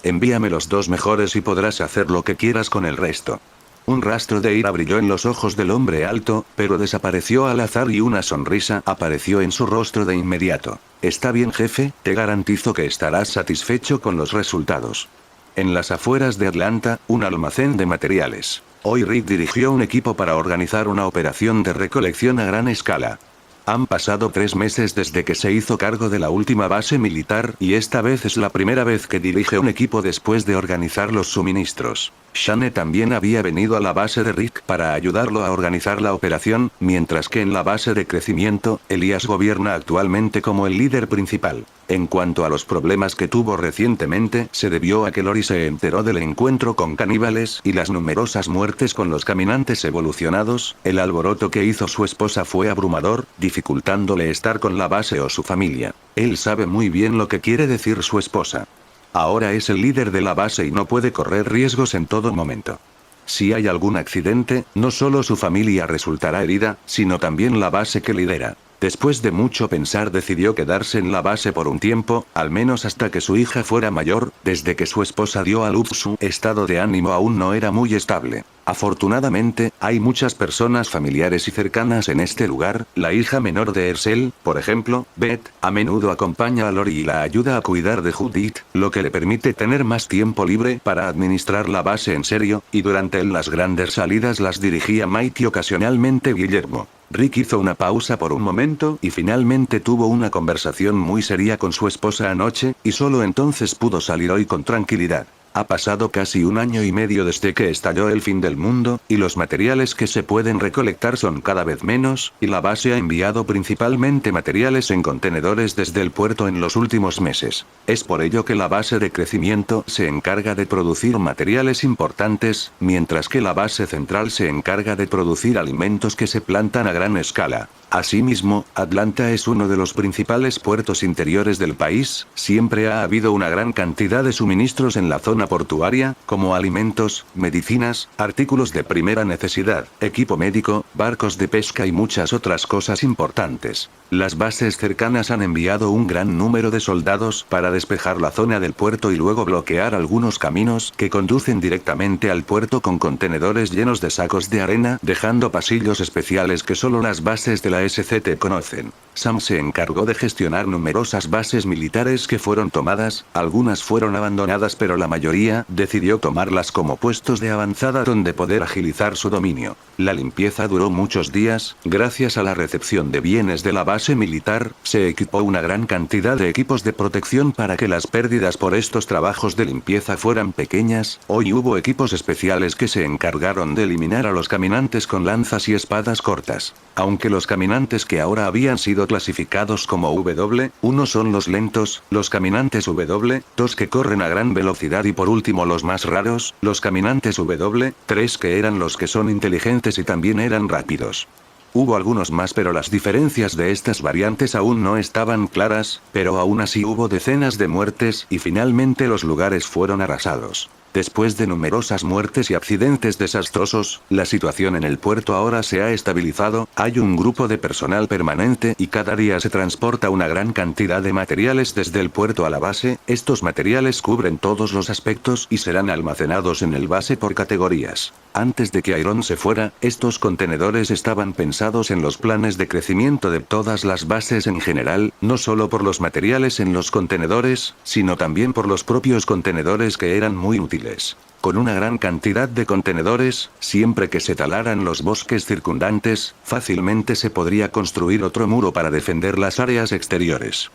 «Envíame los 2 mejores y podrás hacer lo que quieras con el resto». Un rastro de ira brilló en los ojos del hombre alto, pero desapareció al azar y una sonrisa apareció en su rostro de inmediato. «Está bien, jefe, te garantizo que estarás satisfecho con los resultados». En las afueras de Atlanta, un almacén de materiales. Hoy Rick dirigió un equipo para organizar una operación de recolección a gran escala. Han pasado 3 meses desde que se hizo cargo de la última base militar y esta vez es la primera vez que dirige un equipo después de organizar los suministros. Shane también había venido a la base de Rick para ayudarlo a organizar la operación, mientras que en la base de crecimiento, Elias gobierna actualmente como el líder principal. En cuanto a los problemas que tuvo recientemente, se debió a que Lori se enteró del encuentro con caníbales y las numerosas muertes con los caminantes evolucionados. El alboroto que hizo su esposa fue abrumador, dificultándole estar con la base o su familia. Él sabe muy bien lo que quiere decir su esposa. Ahora es el líder de la base y no puede correr riesgos en todo momento. Si hay algún accidente, no solo su familia resultará herida, sino también la base que lidera. Después de mucho pensar decidió quedarse en la base por un tiempo, al menos hasta que su hija fuera mayor. Desde que su esposa dio a luz su estado de ánimo aún no era muy estable. Afortunadamente, hay muchas personas familiares y cercanas en este lugar. La hija menor de Herschel, por ejemplo, Beth, a menudo acompaña a Lori y la ayuda a cuidar de Judith, lo que le permite tener más tiempo libre para administrar la base en serio, y durante las grandes salidas las dirigía Mike y ocasionalmente Guillermo. Rick hizo una pausa por un momento y finalmente tuvo una conversación muy seria con su esposa anoche, y solo entonces pudo salir hoy con tranquilidad. Ha pasado casi 1 año y medio desde que estalló el fin del mundo, y los materiales que se pueden recolectar son cada vez menos, y la base ha enviado principalmente materiales en contenedores desde el puerto en los últimos meses. Es por ello que la base de crecimiento se encarga de producir materiales importantes, mientras que la base central se encarga de producir alimentos que se plantan a gran escala. Asimismo, Atlanta es uno de los principales puertos interiores del país. Siempre ha habido una gran cantidad de suministros en la zona portuaria, como alimentos, medicinas, artículos de primera necesidad, equipo médico, barcos de pesca y muchas otras cosas importantes. Las bases cercanas han enviado un gran número de soldados para despejar la zona del puerto y luego bloquear algunos caminos que conducen directamente al puerto con contenedores llenos de sacos de arena, dejando pasillos especiales que solo las bases de la SCT conocen. Sam se encargó de gestionar numerosas bases militares que fueron tomadas, algunas fueron abandonadas pero la mayoría decidió tomarlas como puestos de avanzada donde poder agilizar su dominio. La limpieza duró muchos días. Gracias a la recepción de bienes de la base militar, se equipó una gran cantidad de equipos de protección para que las pérdidas por estos trabajos de limpieza fueran pequeñas. Hoy hubo equipos especiales que se encargaron de eliminar a los caminantes con lanzas y espadas cortas. Aunque los caminantes que ahora habían sido clasificados como W1 son los lentos, los caminantes W2 que corren a gran velocidad y por último los más raros, los caminantes W3 que eran los que son inteligentes y también eran rápidos. Hubo algunos más pero las diferencias de estas variantes aún no estaban claras, pero aún así hubo decenas de muertes y finalmente los lugares fueron arrasados. Después de numerosas muertes y accidentes desastrosos, la situación en el puerto ahora se ha estabilizado, hay un grupo de personal permanente y cada día se transporta una gran cantidad de materiales desde el puerto a la base, estos materiales cubren todos los aspectos y serán almacenados en el base por categorías. Antes de que Iron se fuera, estos contenedores estaban pensados en los planes de crecimiento de todas las bases en general, no solo por los materiales en los contenedores, sino también por los propios contenedores que eran muy útiles. Con una gran cantidad de contenedores, siempre que se talaran los bosques circundantes, fácilmente se podría construir otro muro para defender las áreas exteriores.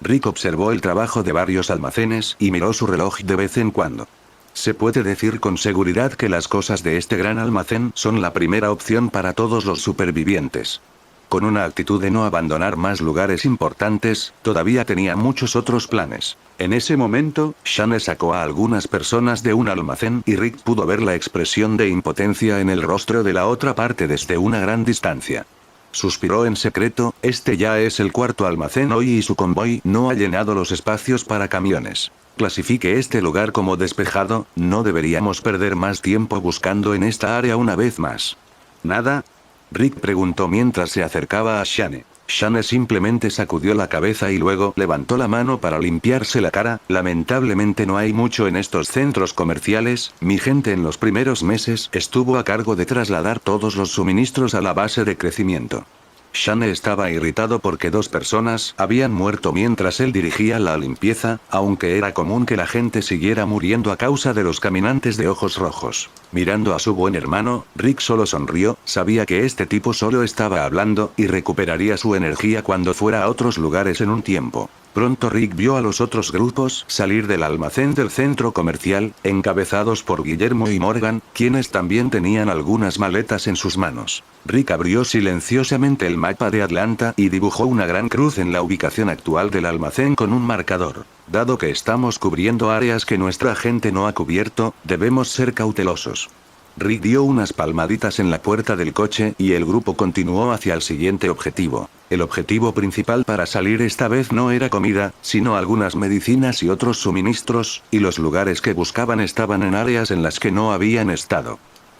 Rick observó el trabajo de varios almacenes y miró su reloj de vez en cuando. Se puede decir con seguridad que las cosas de este gran almacén son la primera opción para todos los supervivientes. Con una actitud de no abandonar más lugares importantes, todavía tenía muchos otros planes. En ese momento, Shane sacó a algunas personas de un almacén y Rick pudo ver la expresión de impotencia en el rostro de la otra parte desde una gran distancia. Suspiró en secreto, este ya es el cuarto almacén hoy y su convoy no ha llenado los espacios para camiones. Clasifique este lugar como despejado, no deberíamos perder más tiempo buscando en esta área una vez más. ¿Nada? Rick preguntó mientras se acercaba a Shane. Shane simplemente sacudió la cabeza y luego levantó la mano para limpiarse la cara. Lamentablemente no hay mucho en estos centros comerciales, mi gente en los primeros meses estuvo a cargo de trasladar todos los suministros a la base de crecimiento. Shane estaba irritado porque 2 personas habían muerto mientras él dirigía la limpieza, aunque era común que la gente siguiera muriendo a causa de los caminantes de ojos rojos. Mirando a su buen hermano, Rick solo sonrió, sabía que este tipo solo estaba hablando y recuperaría su energía cuando fuera a otros lugares en un tiempo. Pronto Rick vio a los otros grupos salir del almacén del centro comercial, encabezados por Guillermo y Morgan, quienes también tenían algunas maletas en sus manos. Rick abrió silenciosamente el mapa de Atlanta y dibujó una gran cruz en la ubicación actual del almacén con un marcador. Dado que estamos cubriendo áreas que nuestra gente no ha cubierto, debemos ser cautelosos. Rick dio unas palmaditas en la puerta del coche y el grupo continuó hacia el siguiente objetivo. El objetivo principal para salir esta vez no era comida, sino algunas medicinas y otros suministros, y los lugares que buscaban estaban en áreas en las que no habían estado.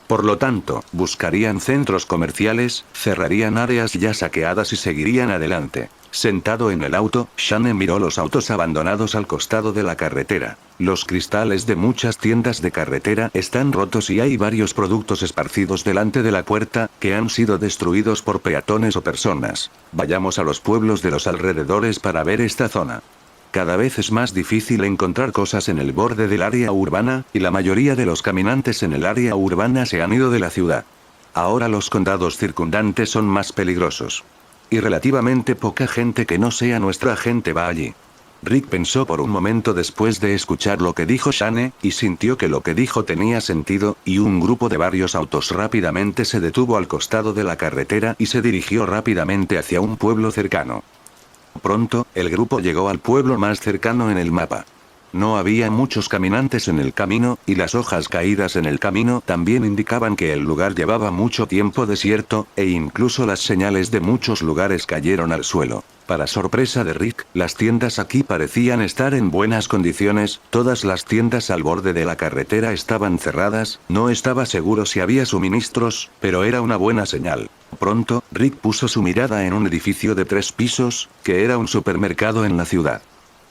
Por lo tanto, buscarían centros comerciales, cerrarían áreas ya saqueadas y seguirían adelante. Sentado en el auto, Shane miró los autos abandonados al costado de la carretera. Los cristales de muchas tiendas de carretera están rotos y hay varios productos esparcidos delante de la puerta, que han sido destruidos por peatones o personas. Vayamos a los pueblos de los alrededores para ver esta zona. Cada vez es más difícil encontrar cosas en el borde del área urbana, y la mayoría de los caminantes en el área urbana se han ido de la ciudad. Ahora los condados circundantes son más peligrosos. Y relativamente poca gente que no sea nuestra gente va allí. Rick pensó por un momento después de escuchar lo que dijo Shane, y sintió que lo que dijo tenía sentido, y un grupo de varios autos rápidamente se detuvo al costado de la carretera y se dirigió rápidamente hacia un pueblo cercano. Pronto, el grupo llegó al pueblo más cercano en el mapa. No había muchos caminantes en el camino, y las hojas caídas en el camino también indicaban que el lugar llevaba mucho tiempo desierto, e incluso las señales de muchos lugares cayeron al suelo. Para sorpresa de Rick, las tiendas aquí parecían estar en buenas condiciones, todas las tiendas al borde de la carretera estaban cerradas, no estaba seguro si había suministros, pero era una buena señal. Pronto, Rick puso su mirada en un edificio de 3 pisos, que era un supermercado en la ciudad.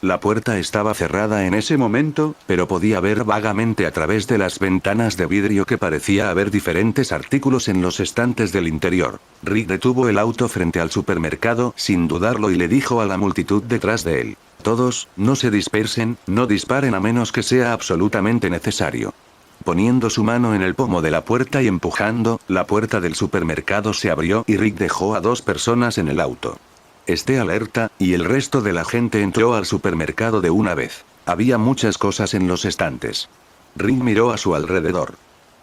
La puerta estaba cerrada en ese momento, pero podía ver vagamente a través de las ventanas de vidrio que parecía haber diferentes artículos en los estantes del interior. Rick detuvo el auto frente al supermercado, sin dudarlo, y le dijo a la multitud detrás de él: todos, no se dispersen, no disparen a menos que sea absolutamente necesario. Poniendo su mano en el pomo de la puerta y empujando, la puerta del supermercado se abrió y Rick dejó a 2 personas en el auto. Esté alerta, y el resto de la gente entró al supermercado de una vez. Había muchas cosas en los estantes. Rick miró a su alrededor.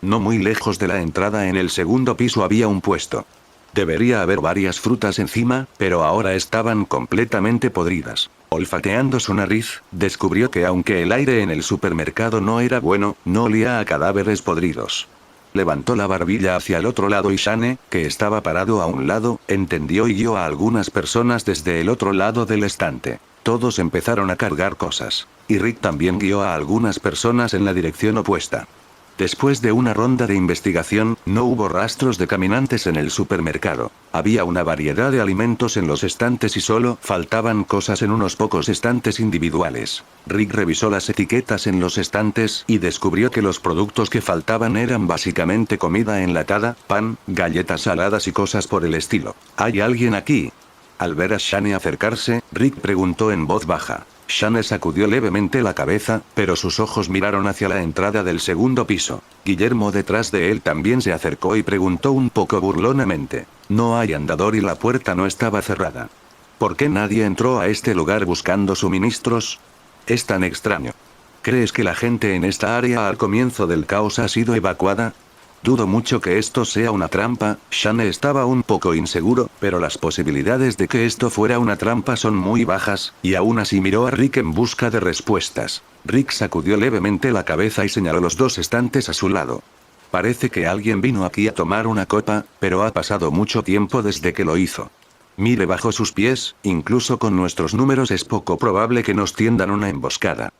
No muy lejos de la entrada en el segundo piso había un puesto. Debería haber varias frutas encima, pero ahora estaban completamente podridas. Olfateando su nariz, descubrió que aunque el aire en el supermercado no era bueno, no olía a cadáveres podridos. Levantó la barbilla hacia el otro lado y Shane, que estaba parado a un lado, entendió y guió a algunas personas desde el otro lado del estante. Todos empezaron a cargar cosas. Y Rick también guió a algunas personas en la dirección opuesta. Después de una ronda de investigación, no hubo rastros de caminantes en el supermercado. Había una variedad de alimentos en los estantes y solo faltaban cosas en unos pocos estantes individuales. Rick revisó las etiquetas en los estantes y descubrió que los productos que faltaban eran básicamente comida enlatada, pan, galletas saladas y cosas por el estilo. ¿Hay alguien aquí? Al ver a Shane acercarse, Rick preguntó en voz baja. Shane sacudió levemente la cabeza, pero sus ojos miraron hacia la entrada del segundo piso. Guillermo detrás de él también se acercó y preguntó un poco burlonamente. No hay andador y la puerta no estaba cerrada. ¿Por qué nadie entró a este lugar buscando suministros? Es tan extraño. ¿Crees que la gente en esta área al comienzo del caos ha sido evacuada? Dudo mucho que esto sea una trampa. Shane estaba un poco inseguro, pero las posibilidades de que esto fuera una trampa son muy bajas, y aún así miró a Rick en busca de respuestas. Rick sacudió levemente la cabeza y señaló los dos estantes a su lado. Parece que alguien vino aquí a tomar una copa, pero ha pasado mucho tiempo desde que lo hizo. Mire bajo sus pies, incluso con nuestros números es poco probable que nos tiendan una emboscada.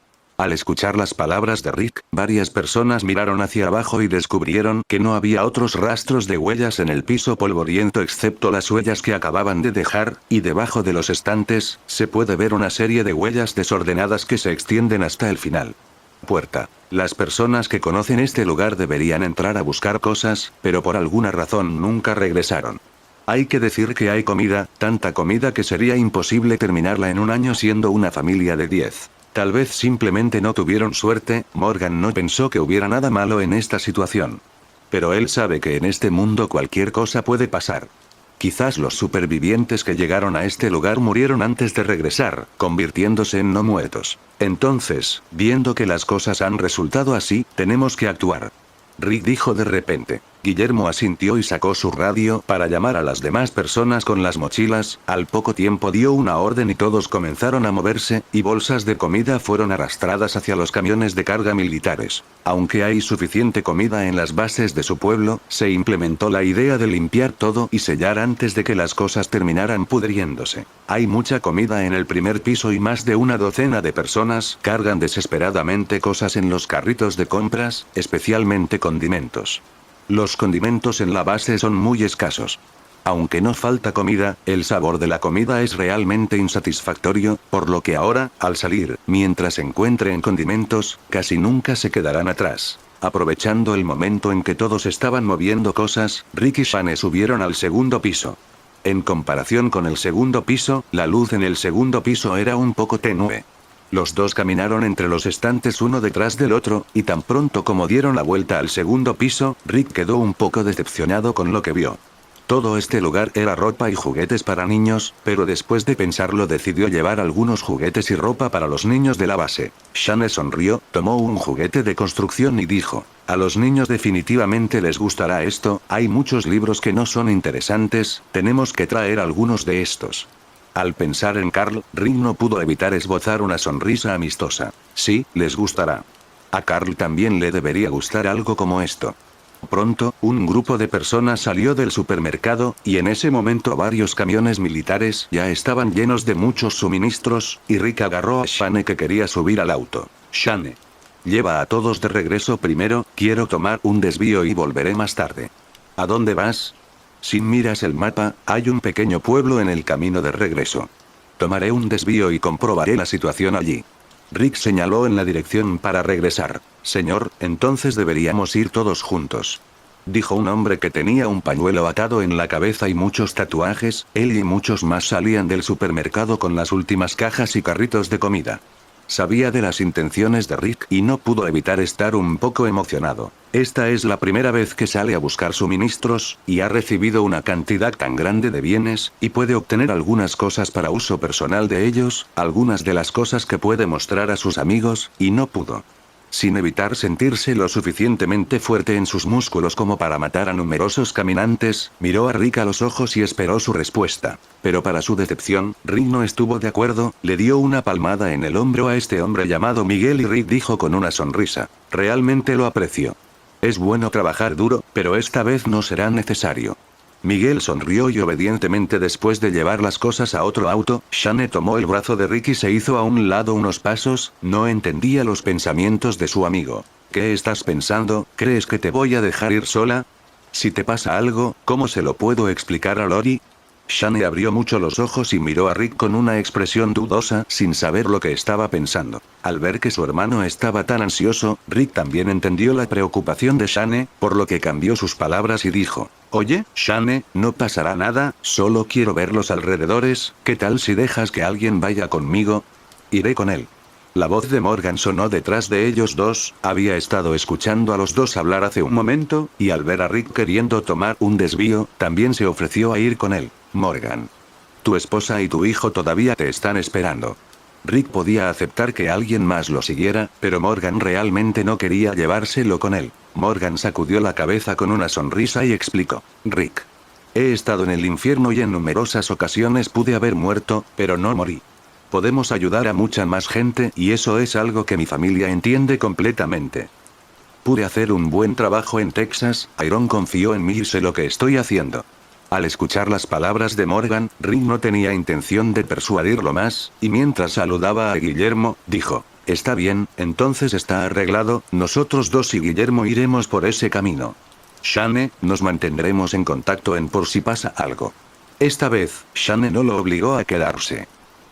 Al escuchar las palabras de Rick, varias personas miraron hacia abajo y descubrieron que no había otros rastros de huellas en el piso polvoriento excepto las huellas que acababan de dejar, y debajo de los estantes, se puede ver una serie de huellas desordenadas que se extienden hasta el final. Puerta. Las personas que conocen este lugar deberían entrar a buscar cosas, pero por alguna razón nunca regresaron. Hay que decir que hay comida, tanta comida que sería imposible terminarla en un año siendo una familia de 10. Tal vez simplemente no tuvieron suerte. Morgan no pensó que hubiera nada malo en esta situación. Pero él sabe que en este mundo cualquier cosa puede pasar. Quizás los supervivientes que llegaron a este lugar murieron antes de regresar, convirtiéndose en no muertos. Entonces, viendo que las cosas han resultado así, tenemos que actuar. Rick dijo de repente. Guillermo asintió y sacó su radio para llamar a las demás personas con las mochilas. Al poco tiempo dio una orden y todos comenzaron a moverse, y bolsas de comida fueron arrastradas hacia los camiones de carga militares. Aunque hay suficiente comida en las bases de su pueblo, se implementó la idea de limpiar todo y sellar antes de que las cosas terminaran pudriéndose. Hay mucha comida en el primer piso y más de una docena de personas cargan desesperadamente cosas en los carritos de compras, especialmente condimentos. Los condimentos en la base son muy escasos. Aunque no falta comida, el sabor de la comida es realmente insatisfactorio, por lo que ahora, al salir, mientras encuentren condimentos, casi nunca se quedarán atrás. Aprovechando el momento en que todos estaban moviendo cosas, Rick y Shane subieron al segundo piso. En comparación con el segundo piso, la luz en el segundo piso era un poco tenue. Los dos caminaron entre los estantes uno detrás del otro, y tan pronto como dieron la vuelta al segundo piso, Rick quedó un poco decepcionado con lo que vio. Todo este lugar era ropa y juguetes para niños, pero después de pensarlo decidió llevar algunos juguetes y ropa para los niños de la base. Shane sonrió, tomó un juguete de construcción y dijo, a los niños definitivamente les gustará esto, hay muchos libros que no son interesantes, tenemos que traer algunos de estos. Al pensar en Carl, Rick no pudo evitar esbozar una sonrisa amistosa. Sí, les gustará. A Carl también le debería gustar algo como esto. Pronto, un grupo de personas salió del supermercado, y en ese momento varios camiones militares ya estaban llenos de muchos suministros, y Rick agarró a Shane que quería subir al auto. Shane. Lleva a todos de regreso primero, quiero tomar un desvío y volveré más tarde. ¿A dónde vas? Si miras el mapa, hay un pequeño pueblo en el camino de regreso. Tomaré un desvío y comprobaré la situación allí. Rick señaló en la dirección para regresar. Señor, entonces deberíamos ir todos juntos. Dijo un hombre que tenía un pañuelo atado en la cabeza y muchos tatuajes. Él y muchos más salían del supermercado con las últimas cajas y carritos de comida. Sabía de las intenciones de Rick y no pudo evitar estar un poco emocionado. Esta es la primera vez que sale a buscar suministros, y ha recibido una cantidad tan grande de bienes, y puede obtener algunas cosas para uso personal de ellos, algunas de las cosas que puede mostrar a sus amigos, y no pudo. Sin evitar sentirse lo suficientemente fuerte en sus músculos como para matar a numerosos caminantes, miró a Rick a los ojos y esperó su respuesta. Pero para su decepción, Rick no estuvo de acuerdo, le dio una palmada en el hombro a este hombre llamado Miguel y Rick dijo con una sonrisa, realmente lo aprecio. Es bueno trabajar duro, pero esta vez no será necesario. Miguel sonrió y obedientemente después de llevar las cosas a otro auto, Shane tomó el brazo de Rick y se hizo a un lado unos pasos. No entendía los pensamientos de su amigo. ¿Qué estás pensando? ¿Crees que te voy a dejar ir sola? Si te pasa algo, ¿cómo se lo puedo explicar a Lori? Shane abrió mucho los ojos y miró a Rick con una expresión dudosa, sin saber lo que estaba pensando. Al ver que su hermano estaba tan ansioso, Rick también entendió la preocupación de Shane, por lo que cambió sus palabras y dijo: Oye, Shane, no pasará nada, solo quiero ver los alrededores. ¿Qué tal si dejas que alguien vaya conmigo? Iré con él. La voz de Morgan sonó detrás de ellos dos. Había estado escuchando a los dos hablar hace un momento, y al ver a Rick queriendo tomar un desvío, también se ofreció a ir con él. Morgan. Tu esposa y tu hijo todavía te están esperando. Rick podía aceptar que alguien más lo siguiera, pero Morgan realmente no quería llevárselo con él. Morgan sacudió la cabeza con una sonrisa y explicó: Rick. He estado en el infierno y en numerosas ocasiones pude haber muerto, pero no morí. Podemos ayudar a mucha más gente y eso es algo que mi familia entiende completamente. Pude hacer un buen trabajo en Texas, Iron confió en mí y sé lo que estoy haciendo. Al escuchar las palabras de Morgan, Rick no tenía intención de persuadirlo más, y mientras saludaba a Guillermo, dijo: Está bien, entonces está arreglado, nosotros dos y Guillermo iremos por ese camino. Shane, nos mantendremos en contacto por si pasa algo. Esta vez, Shane no lo obligó a quedarse.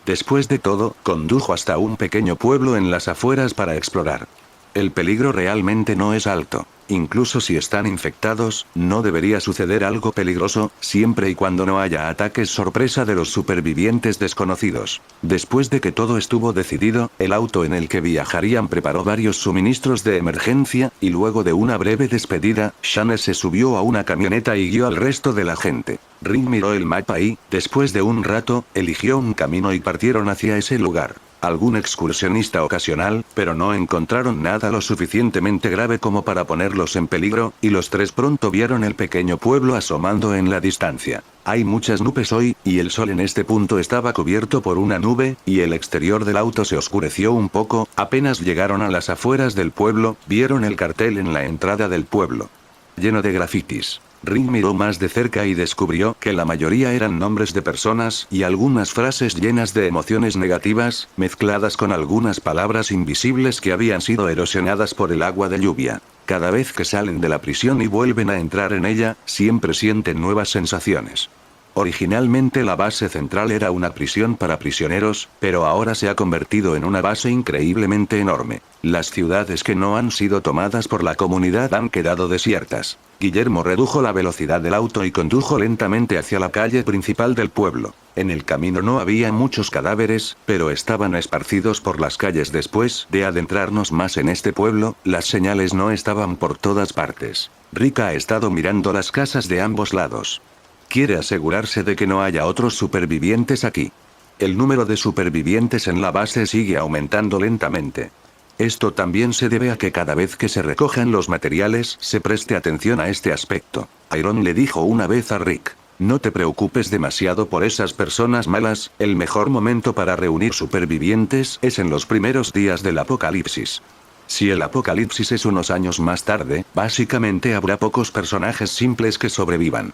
Después de todo, condujo hasta un pequeño pueblo en las afueras para explorar. El peligro realmente no es alto. Incluso si están infectados, no debería suceder algo peligroso, siempre y cuando no haya ataques sorpresa de los supervivientes desconocidos. Después de que todo estuvo decidido, el auto en el que viajarían preparó varios suministros de emergencia, y luego de una breve despedida, Shane se subió a una camioneta y guió al resto de la gente. Rick miró el mapa y, después de un rato, eligió un camino y partieron hacia ese lugar. Algún excursionista ocasional, pero no encontraron nada lo suficientemente grave como para ponerlos en peligro, y los tres pronto vieron el pequeño pueblo asomando en la distancia. Hay muchas nubes hoy, y el sol en este punto estaba cubierto por una nube, y el exterior del auto se oscureció un poco. Apenas llegaron a las afueras del pueblo, vieron el cartel en la entrada del pueblo. Lleno de grafitis. Rick miró más de cerca y descubrió que la mayoría eran nombres de personas y algunas frases llenas de emociones negativas, mezcladas con algunas palabras invisibles que habían sido erosionadas por el agua de lluvia. Cada vez que salen de la prisión y vuelven a entrar en ella, siempre sienten nuevas sensaciones. Originalmente la base central era una prisión para prisioneros, pero ahora se ha convertido en una base increíblemente enorme. Las ciudades que no han sido tomadas por la comunidad han quedado desiertas. Guillermo redujo la velocidad del auto y condujo lentamente hacia la calle principal del pueblo. En el camino no había muchos cadáveres, pero estaban esparcidos por las calles. Después de adentrarnos más en este pueblo, las señales no estaban por todas partes. Rick ha estado mirando las casas de ambos lados. Quiere asegurarse de que no haya otros supervivientes aquí. El número de supervivientes en la base sigue aumentando lentamente. Esto también se debe a que cada vez que se recojan los materiales se preste atención a este aspecto. Iron le dijo una vez a Rick: no te preocupes demasiado por esas personas malas, el mejor momento para reunir supervivientes es en los primeros días del apocalipsis. Si el apocalipsis es unos años más tarde, básicamente habrá pocos personajes simples que sobrevivan.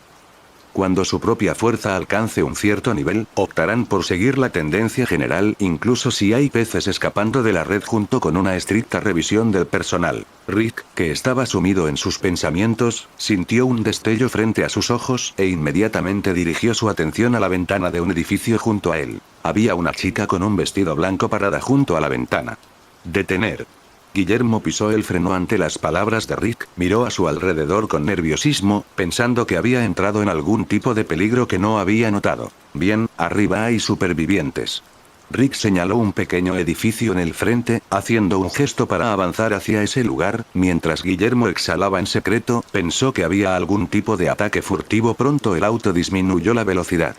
Cuando su propia fuerza alcance un cierto nivel, optarán por seguir la tendencia general, incluso si hay peces escapando de la red, junto con una estricta revisión del personal. Rick, que estaba sumido en sus pensamientos, sintió un destello frente a sus ojos, e inmediatamente dirigió su atención a la ventana de un edificio junto a él. Había una chica con un vestido blanco parada junto a la ventana. Detener. Guillermo pisó el freno ante las palabras de Rick, miró a su alrededor con nerviosismo, pensando que había entrado en algún tipo de peligro que no había notado. Bien, arriba hay supervivientes. Rick señaló un pequeño edificio en el frente, haciendo un gesto para avanzar hacia ese lugar. Mientras Guillermo exhalaba en secreto, pensó que había algún tipo de ataque furtivo. Pronto el auto disminuyó la velocidad.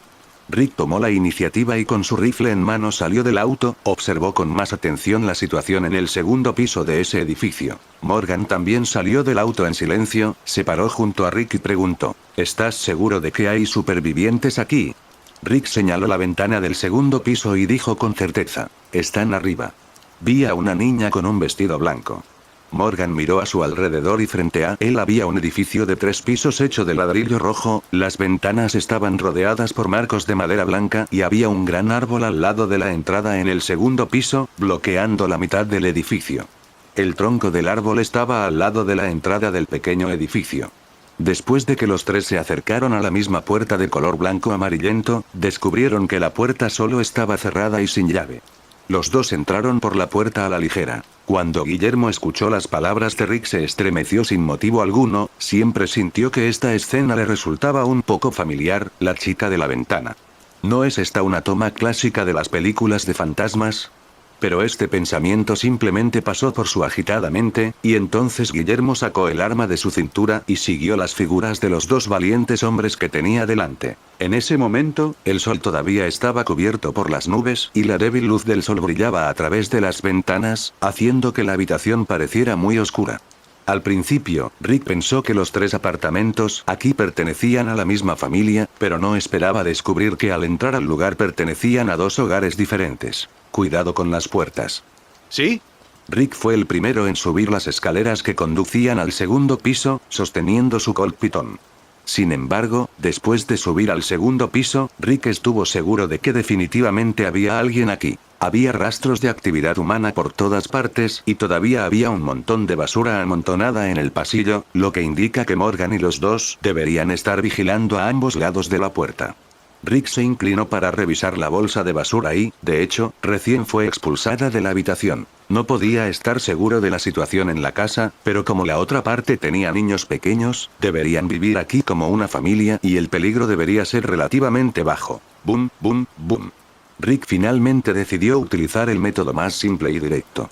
Rick tomó la iniciativa y con su rifle en mano salió del auto, observó con más atención la situación en el segundo piso de ese edificio. Morgan también salió del auto en silencio, se paró junto a Rick y preguntó: ¿estás seguro de que hay supervivientes aquí? Rick señaló la ventana del segundo piso y dijo con certeza: están arriba. Vi a una niña con un vestido blanco. Morgan miró a su alrededor y frente a él había un edificio de 3 pisos hecho de ladrillo rojo, las ventanas estaban rodeadas por marcos de madera blanca y había un gran árbol al lado de la entrada en el segundo piso, bloqueando la mitad del edificio. El tronco del árbol estaba al lado de la entrada del pequeño edificio. Después de que los tres se acercaron a la misma puerta de color blanco amarillento, descubrieron que la puerta solo estaba cerrada y sin llave. Los dos entraron por la puerta a la ligera. Cuando Guillermo escuchó las palabras de Rick se estremeció sin motivo alguno, siempre sintió que esta escena le resultaba un poco familiar, la chica de la ventana. ¿No es esta una toma clásica de las películas de fantasmas? Pero este pensamiento simplemente pasó por su agitada mente, y entonces Guillermo sacó el arma de su cintura y siguió las figuras de los dos valientes hombres que tenía delante. En ese momento, el sol todavía estaba cubierto por las nubes y la débil luz del sol brillaba a través de las ventanas, haciendo que la habitación pareciera muy oscura. Al principio, Rick pensó que los 3 apartamentos aquí pertenecían a la misma familia, pero no esperaba descubrir que al entrar al lugar pertenecían a 2 hogares diferentes. Cuidado con las puertas. ¿Sí? Rick fue el primero en subir las escaleras que conducían al segundo piso, sosteniendo su Colt Python. Sin embargo, después de subir al segundo piso, Rick estuvo seguro de que definitivamente había alguien aquí. Había rastros de actividad humana por todas partes y todavía había un montón de basura amontonada en el pasillo, lo que indica que Morgan y los dos deberían estar vigilando a ambos lados de la puerta. Rick se inclinó para revisar la bolsa de basura y, de hecho, recién fue expulsada de la habitación. No podía estar seguro de la situación en la casa, pero como la otra parte tenía niños pequeños, deberían vivir aquí como una familia y el peligro debería ser relativamente bajo. Boom, boom, boom. Rick finalmente decidió utilizar el método más simple y directo.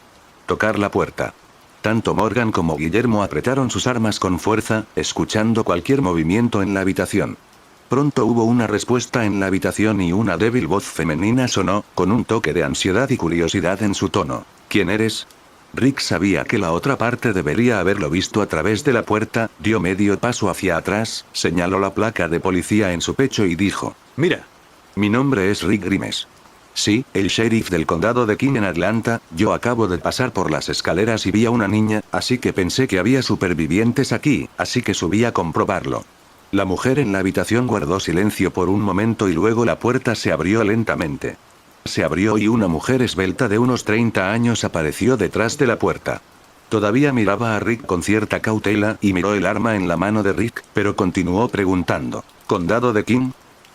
Tocar la puerta. Tanto Morgan como Guillermo apretaron sus armas con fuerza, escuchando cualquier movimiento en la habitación. Pronto hubo una respuesta en la habitación y una débil voz femenina sonó, con un toque de ansiedad y curiosidad en su tono. ¿Quién eres? Rick sabía que la otra parte debería haberlo visto a través de la puerta, dio medio paso hacia atrás, señaló la placa de policía en su pecho y dijo: Mira. Mi nombre es Rick Grimes. Sí, el sheriff del condado de King en Atlanta. Yo acabo de pasar por las escaleras y vi a una niña, así que pensé que había supervivientes aquí, así que subí a comprobarlo. La mujer en la habitación guardó silencio por un momento y luego la puerta se abrió lentamente. Se abrió y una mujer esbelta de unos 30 años apareció detrás de la puerta. Todavía miraba a Rick con cierta cautela y miró el arma en la mano de Rick, pero continuó preguntando: ¿Condado de King?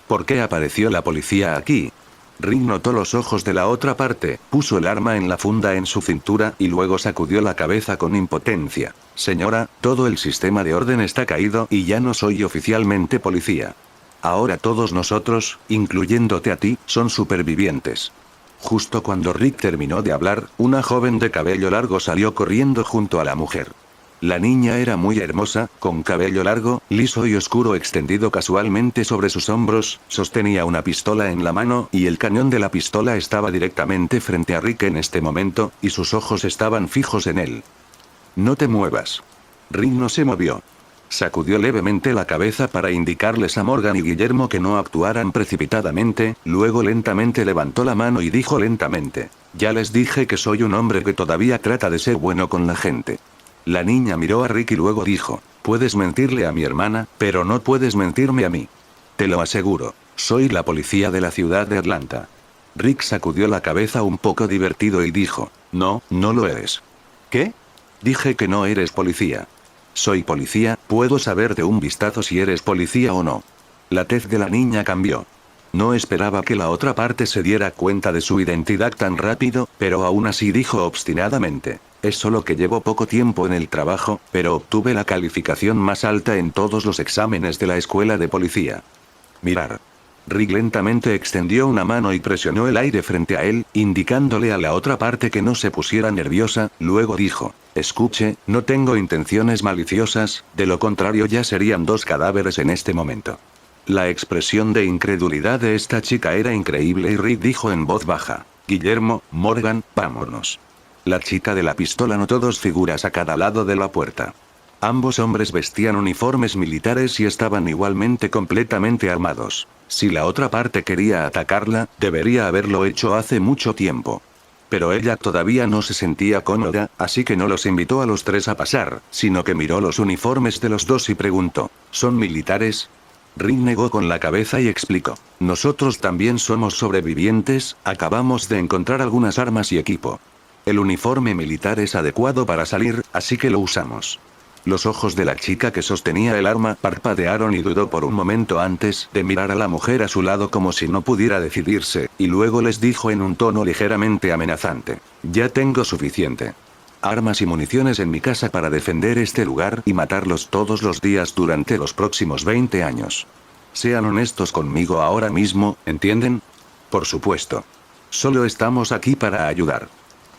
¿Por qué apareció la policía aquí? Rick notó los ojos de la otra parte, puso el arma en la funda en su cintura y luego sacudió la cabeza con impotencia. Señora, todo el sistema de orden está caído y ya no soy oficialmente policía. Ahora todos nosotros, incluyéndote a ti, son supervivientes. Justo cuando Rick terminó de hablar, una joven de cabello largo salió corriendo junto a la mujer. La niña era muy hermosa, con cabello largo, liso y oscuro extendido casualmente sobre sus hombros, sostenía una pistola en la mano y el cañón de la pistola estaba directamente frente a Rick en este momento, y sus ojos estaban fijos en él. No te muevas. Rick no se movió. Sacudió levemente la cabeza para indicarles a Morgan y Guillermo que no actuaran precipitadamente, luego lentamente levantó la mano y dijo lentamente: Ya les dije que soy un hombre que todavía trata de ser bueno con la gente. La niña miró a Rick y luego dijo: Puedes mentirle a mi hermana, pero no puedes mentirme a mí. Te lo aseguro. Soy la policía de la ciudad de Atlanta. Rick sacudió la cabeza un poco divertido y dijo: No, no lo eres. ¿Qué? Dije que no eres policía. Soy policía, puedo saber de un vistazo si eres policía o no. La tez de la niña cambió. No esperaba que la otra parte se diera cuenta de su identidad tan rápido, pero aún así dijo obstinadamente: Es solo que llevo poco tiempo en el trabajo, pero obtuve la calificación más alta en todos los exámenes de la escuela de policía. Mirar. Rick lentamente extendió una mano y presionó el aire frente a él, indicándole a la otra parte que no se pusiera nerviosa, luego dijo: Escuche, no tengo intenciones maliciosas, de lo contrario ya serían 2 cadáveres en este momento. La expresión de incredulidad de esta chica era increíble y Rick dijo en voz baja: Guillermo, Morgan, vámonos. La chica de la pistola notó 2 figuras a cada lado de la puerta. Ambos hombres vestían uniformes militares y estaban igualmente completamente armados. Si la otra parte quería atacarla, debería haberlo hecho hace mucho tiempo. Pero ella todavía no se sentía cómoda, así que no los invitó a los tres a pasar, sino que miró los uniformes de los dos y preguntó, ¿son militares? Rick negó con la cabeza y explicó, nosotros también somos sobrevivientes, acabamos de encontrar algunas armas y equipo. El uniforme militar es adecuado para salir, así que lo usamos. Los ojos de la chica que sostenía el arma parpadearon y dudó por un momento antes de mirar a la mujer a su lado como si no pudiera decidirse, y luego les dijo en un tono ligeramente amenazante, ya tengo suficiente. Armas y municiones en mi casa para defender este lugar y matarlos todos los días durante los próximos 20 años. Sean honestos conmigo ahora mismo, ¿entienden? Por supuesto. Solo estamos aquí para ayudar.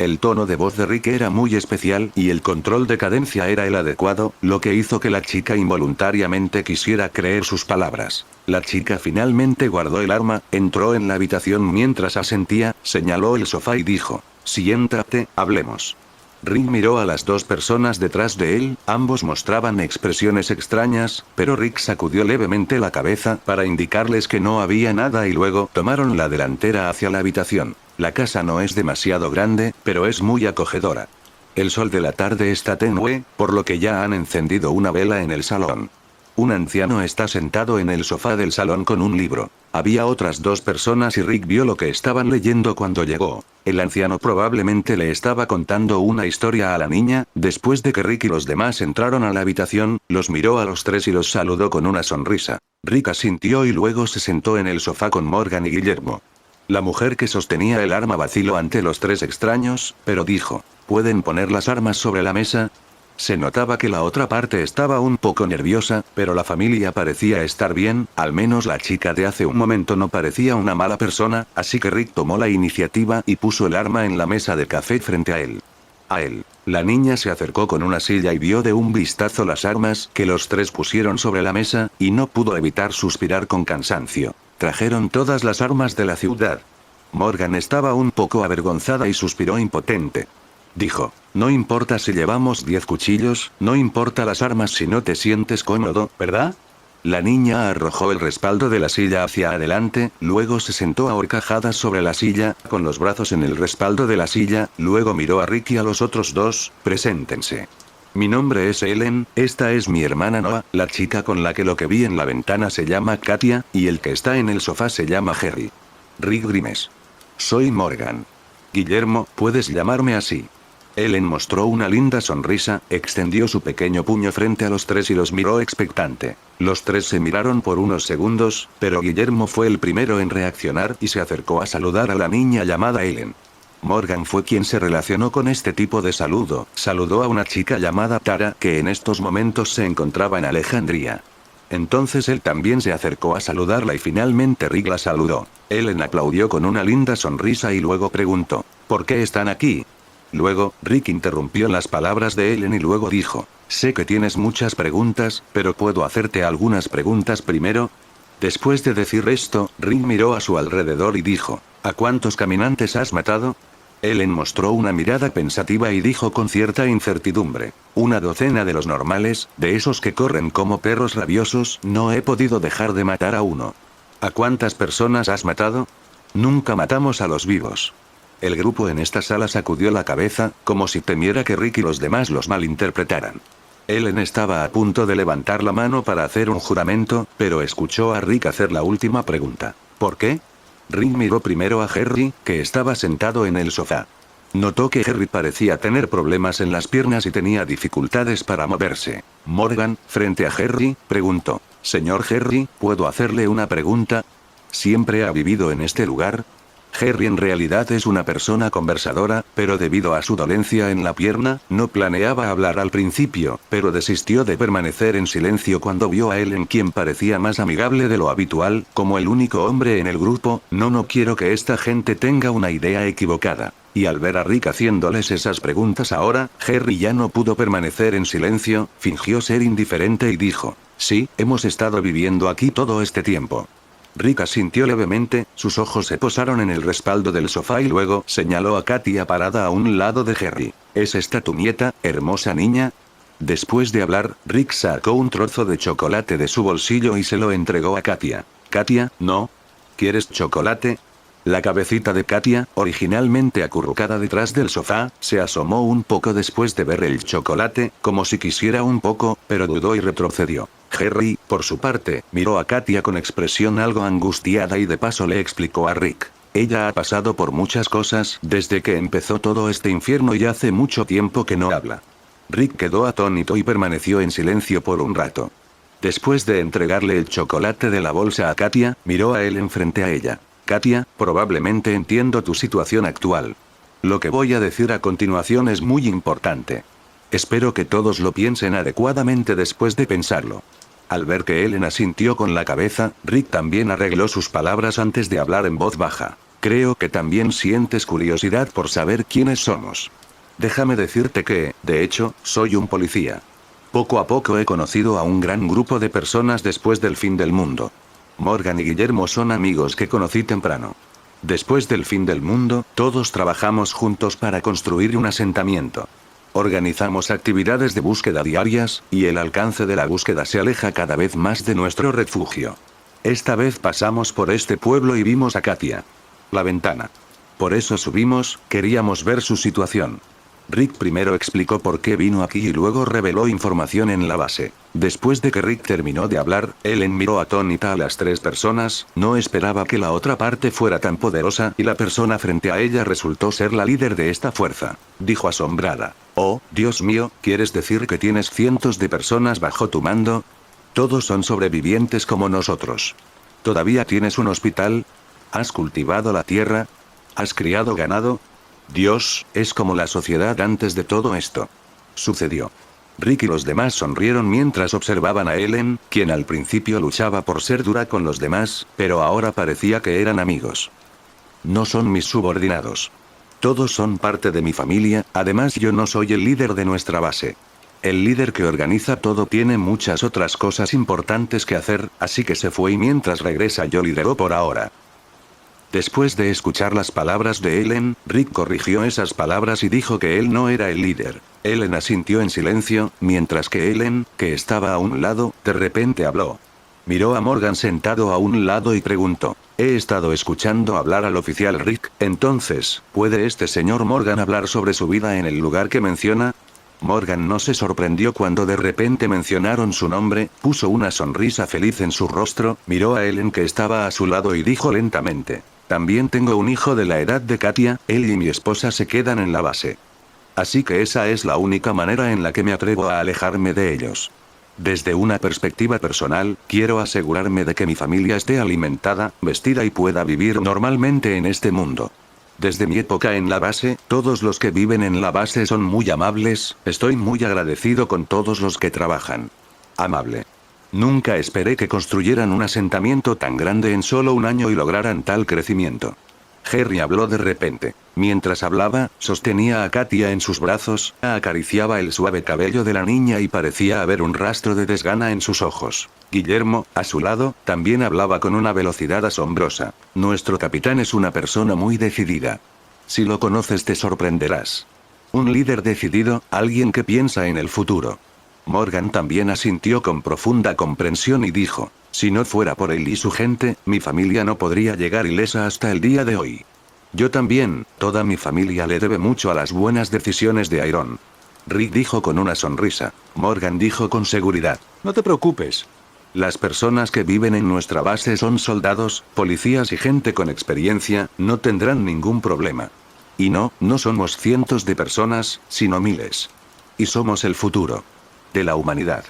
El tono de voz de Rick era muy especial y el control de cadencia era el adecuado, lo que hizo que la chica involuntariamente quisiera creer sus palabras. La chica finalmente guardó el arma, entró en la habitación mientras asentía, señaló el sofá y dijo, siéntate, hablemos. Rick miró a las dos personas detrás de él, ambos mostraban expresiones extrañas, pero Rick sacudió levemente la cabeza para indicarles que no había nada y luego tomaron la delantera hacia la habitación. La casa no es demasiado grande, pero es muy acogedora. El sol de la tarde está tenue, por lo que ya han encendido una vela en el salón. Un anciano está sentado en el sofá del salón con un libro. Había otras dos personas y Rick vio lo que estaban leyendo cuando llegó. El anciano probablemente le estaba contando una historia a la niña. Después de que Rick y los demás entraron a la habitación, los miró a los tres y los saludó con una sonrisa. Rick asintió y luego se sentó en el sofá con Morgan y Guillermo. La mujer que sostenía el arma vaciló ante los tres extraños, pero dijo, ¿pueden poner las armas sobre la mesa? Se notaba que la otra parte estaba un poco nerviosa, pero la familia parecía estar bien, al menos la chica de hace un momento no parecía una mala persona, así que Rick tomó la iniciativa y puso el arma en la mesa de café frente a él. La niña se acercó con una silla y vio de un vistazo las armas que los tres pusieron sobre la mesa, y no pudo evitar suspirar con cansancio. Trajeron todas las armas de la ciudad. Morgan estaba un poco avergonzada y suspiró impotente. Dijo, no importa si llevamos 10 cuchillos, no importa las armas si no te sientes cómodo, ¿verdad? La niña arrojó el respaldo de la silla hacia adelante, luego se sentó ahorcajada sobre la silla, con los brazos en el respaldo de la silla, luego miró a Rick y a los otros dos, preséntense. Mi nombre es Ellen, esta es mi hermana Noah, la chica con la que lo que vi en la ventana se llama Katia, y el que está en el sofá se llama Harry. Rick Grimes. Soy Morgan. Guillermo, puedes llamarme así. Ellen mostró una linda sonrisa, extendió su pequeño puño frente a los tres y los miró expectante. Los tres se miraron por unos segundos, pero Guillermo fue el primero en reaccionar y se acercó a saludar a la niña llamada Ellen. Morgan fue quien se relacionó con este tipo de saludo, saludó a una chica llamada Tara que en estos momentos se encontraba en Alejandría. Entonces él también se acercó a saludarla y finalmente Rick la saludó. Ellen aplaudió con una linda sonrisa y luego preguntó, ¿por qué están aquí? Luego, Rick interrumpió las palabras de Ellen y luego dijo, sé que tienes muchas preguntas, pero ¿puedo hacerte algunas preguntas primero? Después de decir esto, Rick miró a su alrededor y dijo, ¿a cuántos caminantes has matado? Ellen mostró una mirada pensativa y dijo con cierta incertidumbre, una docena de los normales, de esos que corren como perros rabiosos, no he podido dejar de matar a uno. ¿A cuántas personas has matado? Nunca matamos a los vivos. El grupo en esta sala sacudió la cabeza, como si temiera que Rick y los demás los malinterpretaran. Ellen estaba a punto de levantar la mano para hacer un juramento, pero escuchó a Rick hacer la última pregunta. ¿Por qué? Rick miró primero a Harry, que estaba sentado en el sofá. Notó que Harry parecía tener problemas en las piernas y tenía dificultades para moverse. Morgan, frente a Harry, preguntó, «Señor Harry, ¿puedo hacerle una pregunta? ¿Siempre ha vivido en este lugar?» Harry en realidad es una persona conversadora, pero debido a su dolencia en la pierna, no planeaba hablar al principio, pero desistió de permanecer en silencio cuando vio a Ellen, quien parecía más amigable de lo habitual, como el único hombre en el grupo. No quiero que esta gente tenga una idea equivocada. Y al ver a Rick haciéndoles esas preguntas ahora, Harry ya no pudo permanecer en silencio, fingió ser indiferente y dijo, «Sí, hemos estado viviendo aquí todo este tiempo». Rick asintió levemente, sus ojos se posaron en el respaldo del sofá y luego señaló a Katia parada a un lado de Harry. ¿Es esta tu nieta, hermosa niña? Después de hablar, Rick sacó un trozo de chocolate de su bolsillo y se lo entregó a Katia. Katia, ¿no? ¿Quieres chocolate? La cabecita de Katia, originalmente acurrucada detrás del sofá, se asomó un poco después de ver el chocolate, como si quisiera un poco, pero dudó y retrocedió. Harry, por su parte, miró a Katia con expresión algo angustiada y de paso le explicó a Rick. Ella ha pasado por muchas cosas desde que empezó todo este infierno y hace mucho tiempo que no habla. Rick quedó atónito y permaneció en silencio por un rato. Después de entregarle el chocolate de la bolsa a Katia, miró a Ellen frente a ella. Katia, probablemente entiendo tu situación actual. Lo que voy a decir a continuación es muy importante. Espero que todos lo piensen adecuadamente después de pensarlo. Al ver que Ellen asintió con la cabeza, Rick también arregló sus palabras antes de hablar en voz baja. Creo que también sientes curiosidad por saber quiénes somos. Déjame decirte que, de hecho, soy un policía. Poco a poco he conocido a un gran grupo de personas después del fin del mundo. Morgan y Guillermo son amigos que conocí temprano. Después del fin del mundo, todos trabajamos juntos para construir un asentamiento. Organizamos actividades de búsqueda diarias, y el alcance de la búsqueda se aleja cada vez más de nuestro refugio. Esta vez pasamos por este pueblo y vimos a Katia. La ventana. Por eso subimos, queríamos ver su situación. Rick primero explicó por qué vino aquí y luego reveló información en la base. Después de que Rick terminó de hablar, Ellen miró atónita a las tres personas, no esperaba que la otra parte fuera tan poderosa y la persona frente a ella resultó ser la líder de esta fuerza. Dijo asombrada. Oh, Dios mío, ¿quieres decir que tienes cientos de personas bajo tu mando? Todos son sobrevivientes como nosotros. ¿Todavía tienes un hospital? ¿Has cultivado la tierra? ¿Has criado ganado? Dios, es como la sociedad antes de todo esto. Sucedió. Rick y los demás sonrieron mientras observaban a Ellen, quien al principio luchaba por ser dura con los demás, pero ahora parecía que eran amigos. No son mis subordinados. Todos son parte de mi familia, además yo no soy el líder de nuestra base. El líder que organiza todo tiene muchas otras cosas importantes que hacer, así que se fue y mientras regresa yo lidero por ahora. Después de escuchar las palabras de Ellen, Rick corrigió esas palabras y dijo que él no era el líder. Ellen asintió en silencio, mientras que Ellen, que estaba a un lado, de repente habló. Miró a Morgan sentado a un lado y preguntó. He estado escuchando hablar al oficial Rick, entonces, ¿puede este señor Morgan hablar sobre su vida en el lugar que menciona? Morgan no se sorprendió cuando de repente mencionaron su nombre, puso una sonrisa feliz en su rostro, miró a Ellen que estaba a su lado y dijo lentamente. También tengo un hijo de la edad de Katia, él y mi esposa se quedan en la base. Así que esa es la única manera en la que me atrevo a alejarme de ellos. Desde una perspectiva personal, quiero asegurarme de que mi familia esté alimentada, vestida y pueda vivir normalmente en este mundo. Desde mi época en la base, todos los que viven en la base son muy amables, estoy muy agradecido con todos los que trabajan. Amable. Nunca esperé que construyeran un asentamiento tan grande en solo un año y lograran tal crecimiento. Harry habló de repente. Mientras hablaba, sostenía a Katia en sus brazos, acariciaba el suave cabello de la niña y parecía haber un rastro de desgana en sus ojos. Guillermo, a su lado, también hablaba con una velocidad asombrosa. Nuestro capitán es una persona muy decidida. Si lo conoces te sorprenderás. Un líder decidido, alguien que piensa en el futuro. Morgan también asintió con profunda comprensión y dijo, si no fuera por él y su gente, mi familia no podría llegar ilesa hasta el día de hoy. Yo también, toda mi familia le debe mucho a las buenas decisiones de Iron. Rick dijo con una sonrisa. Morgan dijo con seguridad, no te preocupes. Las personas que viven en nuestra base son soldados, policías y gente con experiencia, no tendrán ningún problema. Y no somos cientos de personas, sino miles. Y somos el futuro de la humanidad.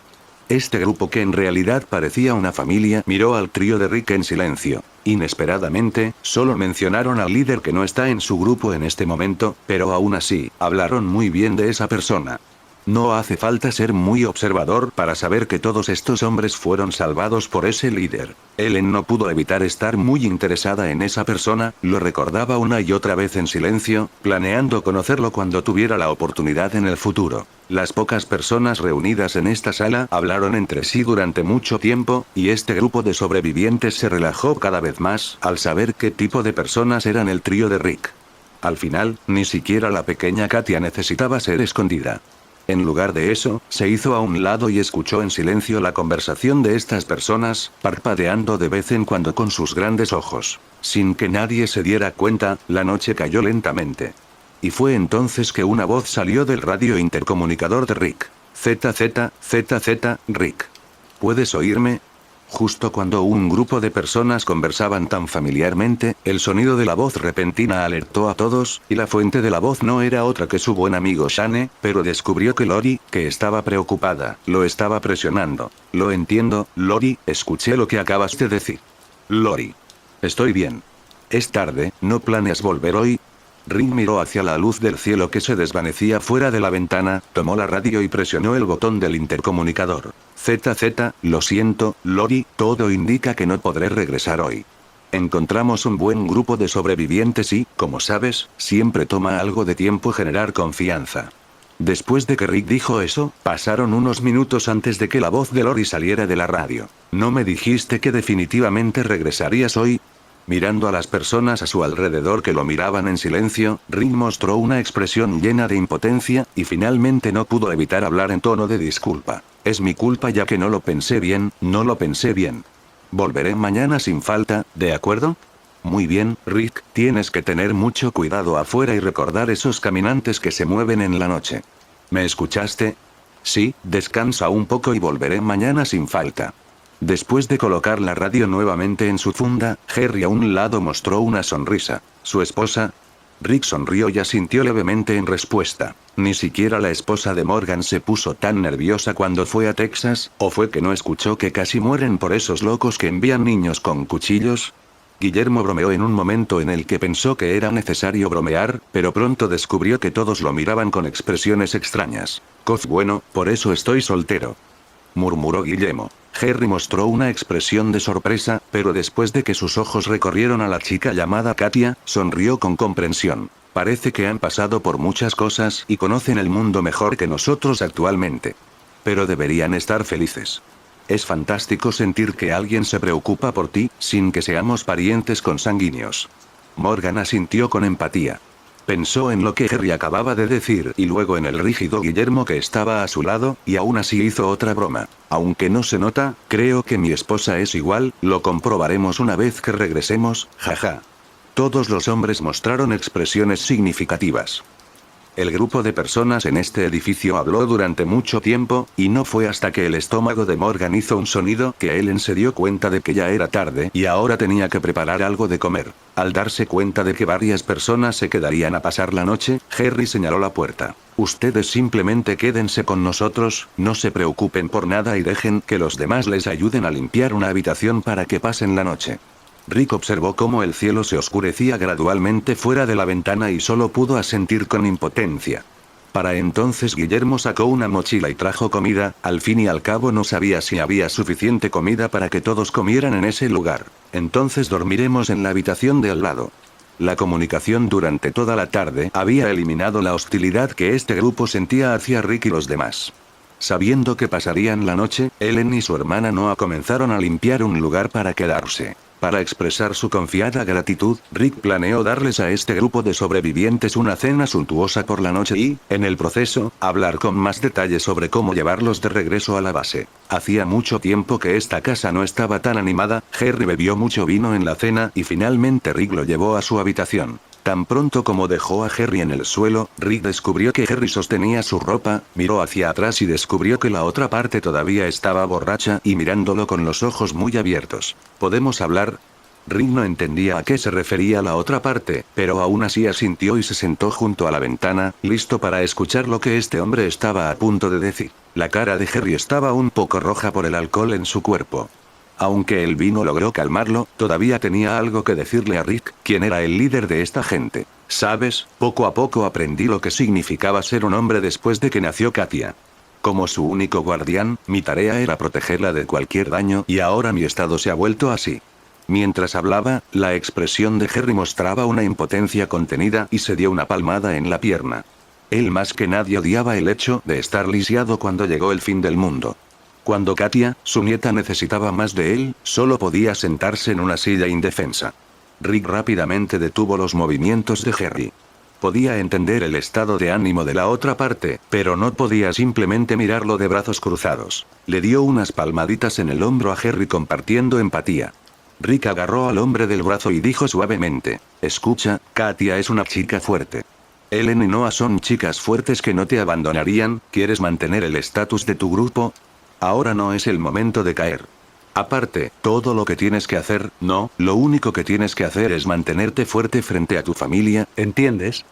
Este grupo que en realidad parecía una familia miró al trío de Rick en silencio. Inesperadamente, solo mencionaron al líder que no está en su grupo en este momento, pero aún así, hablaron muy bien de esa persona. No hace falta ser muy observador para saber que todos estos hombres fueron salvados por ese líder. Ellen no pudo evitar estar muy interesada en esa persona, lo recordaba una y otra vez en silencio, planeando conocerlo cuando tuviera la oportunidad en el futuro. Las pocas personas reunidas en esta sala hablaron entre sí durante mucho tiempo, y este grupo de sobrevivientes se relajó cada vez más al saber qué tipo de personas eran el trío de Rick. Al final, ni siquiera la pequeña Katia necesitaba ser escondida. En lugar de eso, se hizo a un lado y escuchó en silencio la conversación de estas personas, parpadeando de vez en cuando con sus grandes ojos. Sin que nadie se diera cuenta, la noche cayó lentamente. Y fue entonces que una voz salió del radio intercomunicador de Rick. ZZ, Rick. ¿Puedes oírme? Justo cuando un grupo de personas conversaban tan familiarmente, el sonido de la voz repentina alertó a todos, y la fuente de la voz no era otra que su buen amigo Shane, pero descubrió que Lori, que estaba preocupada, lo estaba presionando. Lo entiendo, Lori, escuché lo que acabas de decir. Lori. Estoy bien. Es tarde, ¿no planeas volver hoy? Rick miró hacia la luz del cielo que se desvanecía fuera de la ventana, tomó la radio y presionó el botón del intercomunicador. ZZ, lo siento, Lori, todo indica que no podré regresar hoy. Encontramos un buen grupo de sobrevivientes y, como sabes, siempre toma algo de tiempo generar confianza. Después de que Rick dijo eso, pasaron unos minutos antes de que la voz de Lori saliera de la radio. ¿No me dijiste que definitivamente regresarías hoy? Mirando a las personas a su alrededor que lo miraban en silencio, Rick mostró una expresión llena de impotencia, y finalmente no pudo evitar hablar en tono de disculpa. Es mi culpa ya que no lo pensé bien, no lo pensé bien. Volveré mañana sin falta, ¿de acuerdo? Muy bien, Rick, tienes que tener mucho cuidado afuera y recordar esos caminantes que se mueven en la noche. ¿Me escuchaste? Sí, descansa un poco y volveré mañana sin falta. Después de colocar la radio nuevamente en su funda, Harry a un lado mostró una sonrisa. ¿Su esposa? Rick sonrió y asintió levemente en respuesta. Ni siquiera la esposa de Morgan se puso tan nerviosa cuando fue a Texas, ¿o fue que no escuchó que casi mueren por esos locos que envían niños con cuchillos? Guillermo bromeó en un momento en el que pensó que era necesario bromear, pero pronto descubrió que todos lo miraban con expresiones extrañas. Bueno, por eso estoy soltero, murmuró Guillermo. Harry mostró una expresión de sorpresa, pero después de que sus ojos recorrieron a la chica llamada Katia, sonrió con comprensión. Parece que han pasado por muchas cosas y conocen el mundo mejor que nosotros actualmente. Pero deberían estar felices. Es fantástico sentir que alguien se preocupa por ti, sin que seamos parientes consanguíneos. Morgan asintió con empatía. Pensó en lo que Harry acababa de decir y luego en el rígido Guillermo que estaba a su lado, y aún así hizo otra broma. Aunque no se nota, creo que mi esposa es igual, lo comprobaremos una vez que regresemos, jaja. Todos los hombres mostraron expresiones significativas. El grupo de personas en este edificio habló durante mucho tiempo, y no fue hasta que el estómago de Morgan hizo un sonido que Ellen se dio cuenta de que ya era tarde y ahora tenía que preparar algo de comer. Al darse cuenta de que varias personas se quedarían a pasar la noche, Harry señaló la puerta. Ustedes simplemente quédense con nosotros, no se preocupen por nada y dejen que los demás les ayuden a limpiar una habitación para que pasen la noche. Rick observó cómo el cielo se oscurecía gradualmente fuera de la ventana y solo pudo asentir con impotencia. Para entonces Guillermo sacó una mochila y trajo comida, al fin y al cabo no sabía si había suficiente comida para que todos comieran en ese lugar. Entonces dormiremos en la habitación de al lado. La comunicación durante toda la tarde había eliminado la hostilidad que este grupo sentía hacia Rick y los demás. Sabiendo que pasarían la noche, Ellen y su hermana Noah comenzaron a limpiar un lugar para quedarse. Para expresar su confiada gratitud, Rick planeó darles a este grupo de sobrevivientes una cena suntuosa por la noche y, en el proceso, hablar con más detalle sobre cómo llevarlos de regreso a la base. Hacía mucho tiempo que esta casa no estaba tan animada, Harry bebió mucho vino en la cena y finalmente Rick lo llevó a su habitación. Tan pronto como dejó a Harry en el suelo, Rick descubrió que Harry sostenía su ropa, miró hacia atrás y descubrió que la otra parte todavía estaba borracha y mirándolo con los ojos muy abiertos. ¿Podemos hablar? Rick no entendía a qué se refería la otra parte, pero aún así asintió y se sentó junto a la ventana, listo para escuchar lo que este hombre estaba a punto de decir. La cara de Harry estaba un poco roja por el alcohol en su cuerpo. Aunque el vino logró calmarlo, todavía tenía algo que decirle a Rick, quien era el líder de esta gente. ¿Sabes? Poco a poco aprendí lo que significaba ser un hombre después de que nació Katia. Como su único guardián, mi tarea era protegerla de cualquier daño y ahora mi estado se ha vuelto así. Mientras hablaba, la expresión de Harry mostraba una impotencia contenida y se dio una palmada en la pierna. Él más que nadie odiaba el hecho de estar lisiado cuando llegó el fin del mundo. Cuando Katia, su nieta, necesitaba más de él, solo podía sentarse en una silla indefensa. Rick rápidamente detuvo los movimientos de Harry. Podía entender el estado de ánimo de la otra parte, pero no podía simplemente mirarlo de brazos cruzados. Le dio unas palmaditas en el hombro a Harry compartiendo empatía. Rick agarró al hombre del brazo y dijo suavemente: escucha, Katia es una chica fuerte. Ellen y Noah son chicas fuertes que no te abandonarían. ¿Quieres mantener el estatus de tu grupo? Ahora no es el momento de caer. Aparte, todo lo que tienes que hacer, lo único que tienes que hacer es mantenerte fuerte frente a tu familia, ¿entiendes?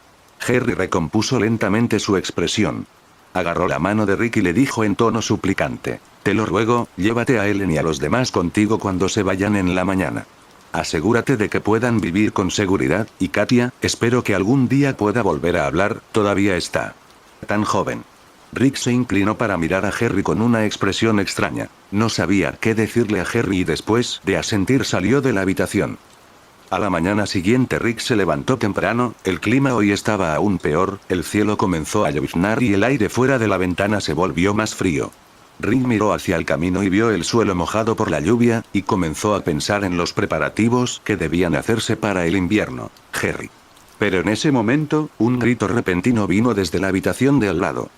Harry recompuso lentamente su expresión. Agarró la mano de Rick y le dijo en tono suplicante: te lo ruego, llévate a Ellen y a los demás contigo cuando se vayan en la mañana. Asegúrate de que puedan vivir con seguridad, y Katia, espero que algún día pueda volver a hablar, todavía está tan joven. Rick se inclinó para mirar a Harry con una expresión extraña. No sabía qué decirle a Harry y después de asentir salió de la habitación. A la mañana siguiente Rick se levantó temprano. El clima hoy estaba aún peor, el cielo comenzó a lloviznar y el aire fuera de la ventana se volvió más frío. Rick miró hacia el camino y vio el suelo mojado por la lluvia, y comenzó a pensar en los preparativos que debían hacerse para el invierno. Harry. Pero en ese momento, un grito repentino vino desde la habitación de al lado.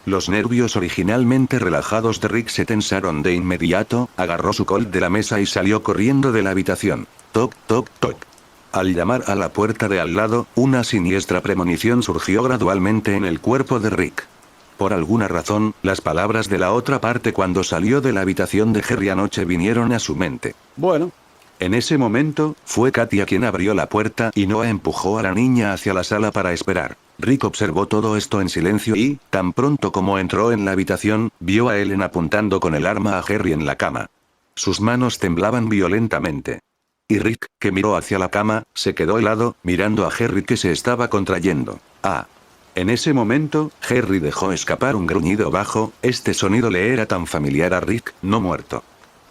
Los nervios originalmente relajados de Rick se tensaron de inmediato, agarró su Colt de la mesa y salió corriendo de la habitación. Toc, toc, toc. Al llamar a la puerta de al lado, una siniestra premonición surgió gradualmente en el cuerpo de Rick. Por alguna razón, las palabras de la otra parte cuando salió de la habitación de Harry anoche vinieron a su mente. Bueno. En ese momento, fue Katia quien abrió la puerta y Noah empujó a la niña hacia la sala para esperar. Rick observó todo esto en silencio y, tan pronto como entró en la habitación, vio a Ellen apuntando con el arma a Harry en la cama. Sus manos temblaban violentamente. Y Rick, que miró hacia la cama, se quedó helado, mirando a Harry que se estaba contrayendo. Ah. En ese momento, Harry dejó escapar un gruñido bajo. Este sonido le era tan familiar a Rick, no muerto.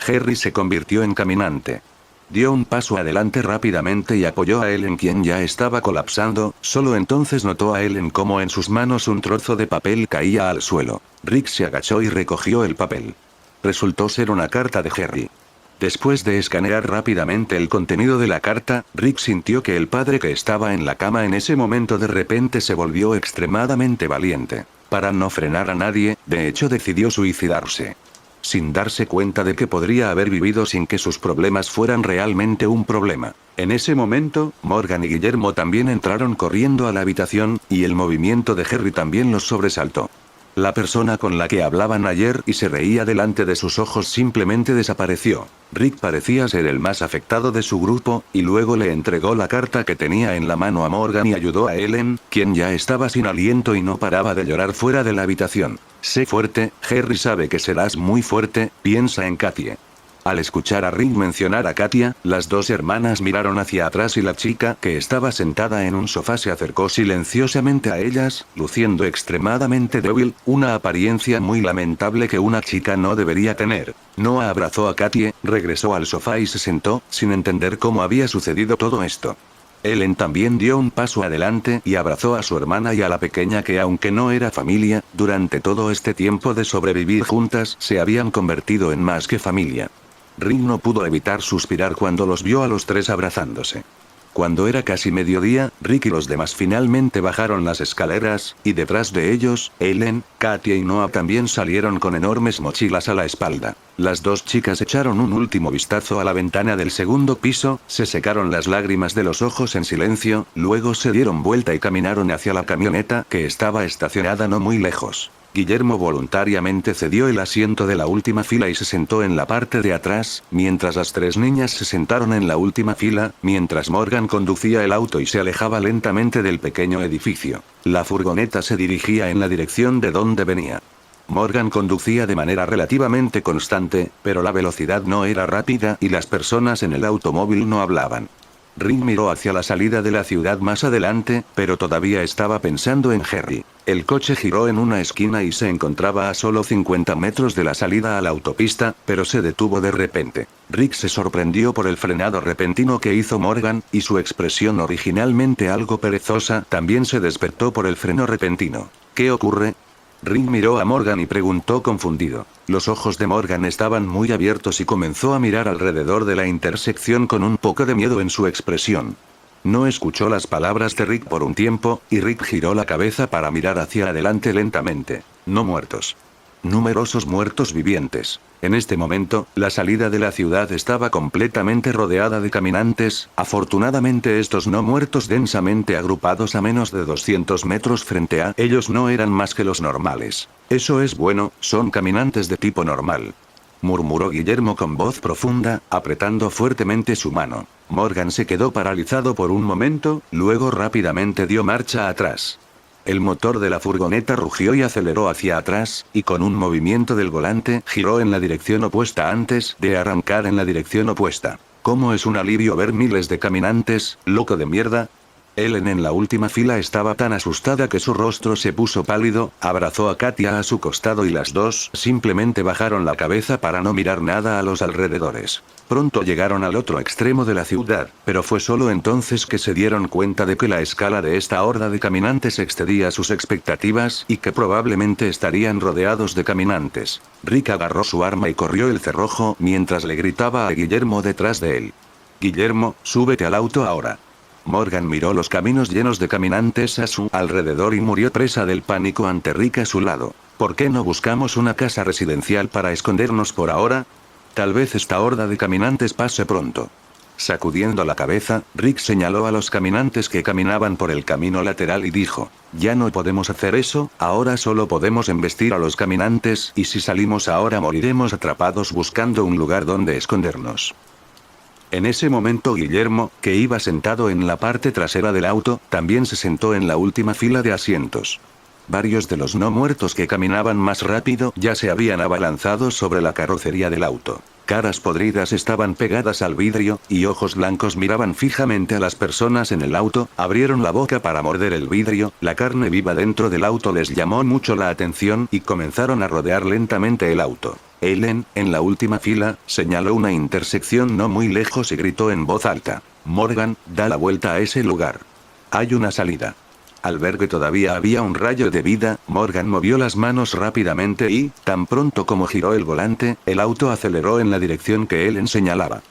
Harry se convirtió en caminante. Dio un paso adelante rápidamente y apoyó a Ellen, quien ya estaba colapsando. Solo entonces notó a Ellen como en sus manos un trozo de papel caía al suelo. Rick se agachó y recogió el papel. Resultó ser una carta de Harry. Después de escanear rápidamente el contenido de la carta, Rick sintió que el padre que estaba en la cama en ese momento de repente se volvió extremadamente valiente. Para no frenar a nadie, de hecho decidió suicidarse. Sin darse cuenta de que podría haber vivido sin que sus problemas fueran realmente un problema. En ese momento, Morgan y Guillermo también entraron corriendo a la habitación, y el movimiento de Harry también los sobresaltó. La persona con la que hablaban ayer y se reía delante de sus ojos simplemente desapareció. Rick parecía ser el más afectado de su grupo, y luego le entregó la carta que tenía en la mano a Morgan y ayudó a Ellen, quien ya estaba sin aliento y no paraba de llorar fuera de la habitación. Sé fuerte, Harry sabe que serás muy fuerte, piensa en Katia. Al escuchar a Rick mencionar a Katia, las dos hermanas miraron hacia atrás y la chica que estaba sentada en un sofá se acercó silenciosamente a ellas, luciendo extremadamente débil, una apariencia muy lamentable que una chica no debería tener. Noah abrazó a Katia, regresó al sofá y se sentó, sin entender cómo había sucedido todo esto. Ellen también dio un paso adelante y abrazó a su hermana y a la pequeña que, aunque no era familia, durante todo este tiempo de sobrevivir juntas, se habían convertido en más que familia. Rick no pudo evitar suspirar cuando los vio a los tres abrazándose. Cuando era casi mediodía, Rick y los demás finalmente bajaron las escaleras, y detrás de ellos, Ellen, Katia y Noah también salieron con enormes mochilas a la espalda. Las dos chicas echaron un último vistazo a la ventana del segundo piso, se secaron las lágrimas de los ojos en silencio, luego se dieron vuelta y caminaron hacia la camioneta que estaba estacionada no muy lejos. Guillermo voluntariamente cedió el asiento de la última fila y se sentó en la parte de atrás, mientras las tres niñas se sentaron en la última fila, mientras Morgan conducía el auto y se alejaba lentamente del pequeño edificio. La furgoneta se dirigía en la dirección de donde venía. Morgan conducía de manera relativamente constante, pero la velocidad no era rápida y las personas en el automóvil no hablaban. Rick miró hacia la salida de la ciudad más adelante, pero todavía estaba pensando en Harry. El coche giró en una esquina y se encontraba a solo 50 metros de la salida a la autopista, pero se detuvo de repente. Rick se sorprendió por el frenado repentino que hizo Morgan, y su expresión originalmente algo perezosa también se despertó por el freno repentino. ¿Qué ocurre? Rick miró a Morgan y preguntó confundido. Los ojos de Morgan estaban muy abiertos y comenzó a mirar alrededor de la intersección con un poco de miedo en su expresión. No escuchó las palabras de Rick por un tiempo, y Rick giró la cabeza para mirar hacia adelante lentamente. No muertos. Numerosos muertos vivientes. En este momento, la salida de la ciudad estaba completamente rodeada de caminantes, afortunadamente estos no muertos densamente agrupados a menos de 200 metros frente a ellos no eran más que los normales. Eso es bueno, son caminantes de tipo normal. Murmuró Guillermo con voz profunda, apretando fuertemente su mano. Morgan se quedó paralizado por un momento, luego rápidamente dio marcha atrás. El motor de la furgoneta rugió y aceleró hacia atrás, y con un movimiento del volante giró en la dirección opuesta antes de arrancar en la dirección opuesta. ¿Cómo es un alivio ver miles de caminantes, loco de mierda? Ellen en la última fila estaba tan asustada que su rostro se puso pálido, abrazó a Katia a su costado y las dos simplemente bajaron la cabeza para no mirar nada a los alrededores. Pronto llegaron al otro extremo de la ciudad, pero fue solo entonces que se dieron cuenta de que la escala de esta horda de caminantes excedía sus expectativas y que probablemente estarían rodeados de caminantes. Rick agarró su arma y corrió el cerrojo mientras le gritaba a Guillermo detrás de él. Guillermo, súbete al auto ahora. Morgan miró los caminos llenos de caminantes a su alrededor y murió presa del pánico ante Rick a su lado. ¿Por qué no buscamos una casa residencial para escondernos por ahora? Tal vez esta horda de caminantes pase pronto. Sacudiendo la cabeza, Rick señaló a los caminantes que caminaban por el camino lateral y dijo, ya no podemos hacer eso, ahora solo podemos embestir a los caminantes y si salimos ahora moriremos atrapados buscando un lugar donde escondernos. En ese momento Guillermo, que iba sentado en la parte trasera del auto, también se sentó en la última fila de asientos. Varios de los no muertos que caminaban más rápido ya se habían abalanzado sobre la carrocería del auto. Caras podridas estaban pegadas al vidrio, y ojos blancos miraban fijamente a las personas en el auto, abrieron la boca para morder el vidrio, la carne viva dentro del auto les llamó mucho la atención y comenzaron a rodear lentamente el auto. Ellen, en la última fila, señaló una intersección no muy lejos y gritó en voz alta. Morgan, da la vuelta a ese lugar. Hay una salida. Al ver que todavía había un rayo de vida, Morgan movió las manos rápidamente y, tan pronto como giró el volante, el auto aceleró en la dirección que Ellen señalaba.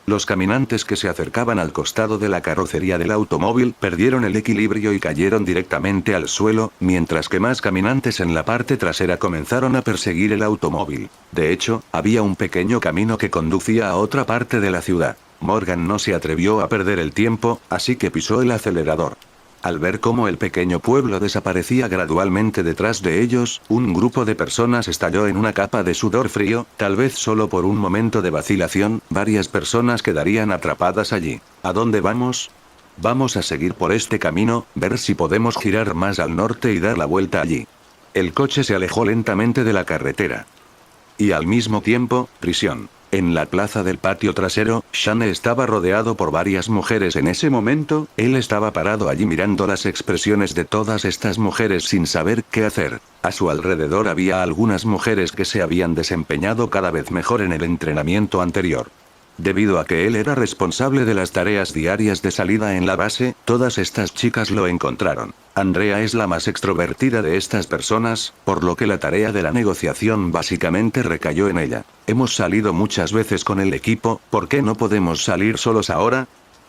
Los caminantes que se acercaban al costado de la carrocería del automóvil perdieron el equilibrio y cayeron directamente al suelo, mientras que más caminantes en la parte trasera comenzaron a perseguir el automóvil. De hecho, había un pequeño camino que conducía a otra parte de la ciudad. Morgan no se atrevió a perder el tiempo, así que pisó el acelerador. Al ver cómo el pequeño pueblo desaparecía gradualmente detrás de ellos, un grupo de personas estalló en una capa de sudor frío, tal vez solo por un momento de vacilación, varias personas quedarían atrapadas allí. ¿A dónde vamos? Vamos a seguir por este camino, ver si podemos girar más al norte y dar la vuelta allí. El coche se alejó lentamente de la carretera. Y al mismo tiempo, prisión. En la plaza del patio trasero, Shane estaba rodeado por varias mujeres en ese momento, él estaba parado allí mirando las expresiones de todas estas mujeres sin saber qué hacer. A su alrededor había algunas mujeres que se habían desempeñado cada vez mejor en el entrenamiento anterior. Debido a que él era responsable de las tareas diarias de salida en la base, todas estas chicas lo encontraron. Andrea es la más extrovertida de estas personas, por lo que la tarea de la negociación básicamente recayó en ella. Hemos salido muchas veces con el equipo, ¿por qué no podemos salir solos ahora?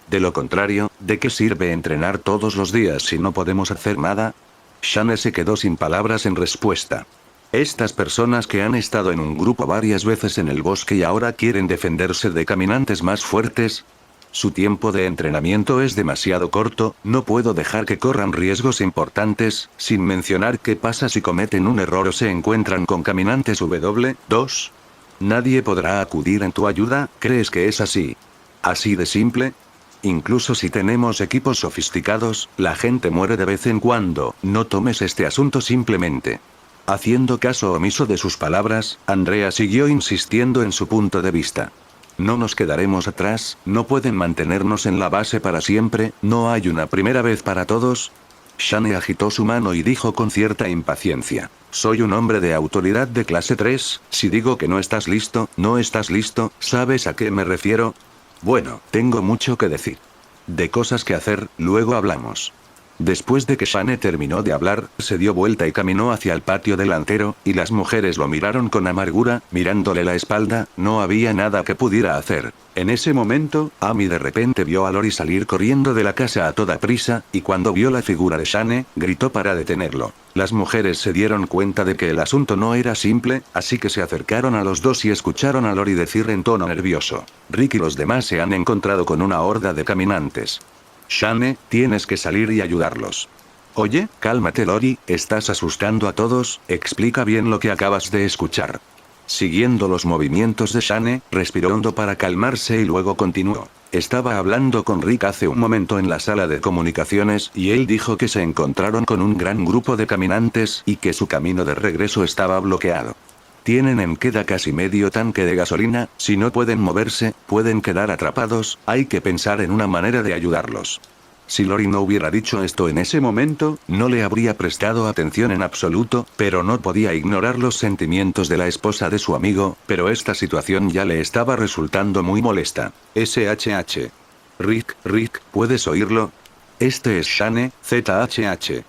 De lo contrario, ¿de qué sirve entrenar todos los días si no podemos hacer nada? Shane se quedó sin palabras en respuesta. Estas personas que han estado en un grupo varias veces en el bosque y ahora quieren defenderse de caminantes más fuertes. Su tiempo de entrenamiento es demasiado corto, no puedo dejar que corran riesgos importantes, sin mencionar qué pasa si cometen un error o se encuentran con caminantes W2. Nadie podrá acudir en tu ayuda, ¿crees que es así? ¿Así de simple? Incluso si tenemos equipos sofisticados, la gente muere de vez en cuando, no tomes este asunto simplemente. Haciendo caso omiso de sus palabras, Andrea siguió insistiendo en su punto de vista. No nos quedaremos atrás, no pueden mantenernos en la base para siempre, no hay una primera vez para todos. Shane agitó su mano y dijo con cierta impaciencia. Soy un hombre de autoridad de clase 3, si digo que no estás listo, no estás listo, ¿sabes a qué me refiero? Bueno, tengo mucho que decir. De cosas que hacer, luego hablamos. Después de que Shane terminó de hablar, se dio vuelta y caminó hacia el patio delantero, y las mujeres lo miraron con amargura, mirándole la espalda. No había nada que pudiera hacer. En ese momento, Amy de repente vio a Lori salir corriendo de la casa a toda prisa, y cuando vio la figura de Shane, gritó para detenerlo. Las mujeres se dieron cuenta de que el asunto no era simple, así que se acercaron a los dos y escucharon a Lori decir en tono nervioso: Rick y los demás se han encontrado con una horda de caminantes. Shane, tienes que salir y ayudarlos. Oye, cálmate Lori, estás asustando a todos, explica bien lo que acabas de escuchar. Siguiendo los movimientos de Shane, respiró hondo para calmarse y luego continuó. Estaba hablando con Rick hace un momento en la sala de comunicaciones y él dijo que se encontraron con un gran grupo de caminantes y que su camino de regreso estaba bloqueado. Tienen en queda casi medio tanque de gasolina, si no pueden moverse, pueden quedar atrapados, hay que pensar en una manera de ayudarlos. Si Lori no hubiera dicho esto en ese momento, no le habría prestado atención en absoluto, pero no podía ignorar los sentimientos de la esposa de su amigo, pero esta situación ya le estaba resultando muy molesta. SHH. Rick, ¿puedes oírlo? Este es Shane, ZHH.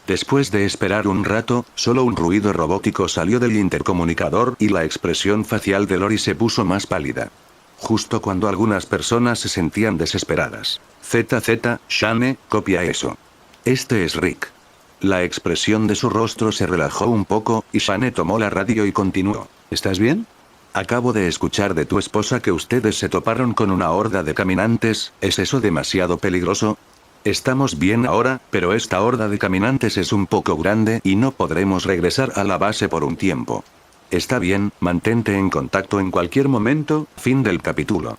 Después de esperar un rato, solo un ruido robótico salió del intercomunicador y la expresión facial de Lori se puso más pálida. Justo cuando algunas personas se sentían desesperadas. Shane, copia eso. Este es Rick. La expresión de su rostro se relajó un poco, y Shane tomó la radio y continuó. ¿Estás bien? Acabo de escuchar de tu esposa que ustedes se toparon con una horda de caminantes, ¿es eso demasiado peligroso? Estamos bien ahora, pero esta horda de caminantes es un poco grande y no podremos regresar a la base por un tiempo. Está bien, mantente en contacto en cualquier momento. Fin del capítulo.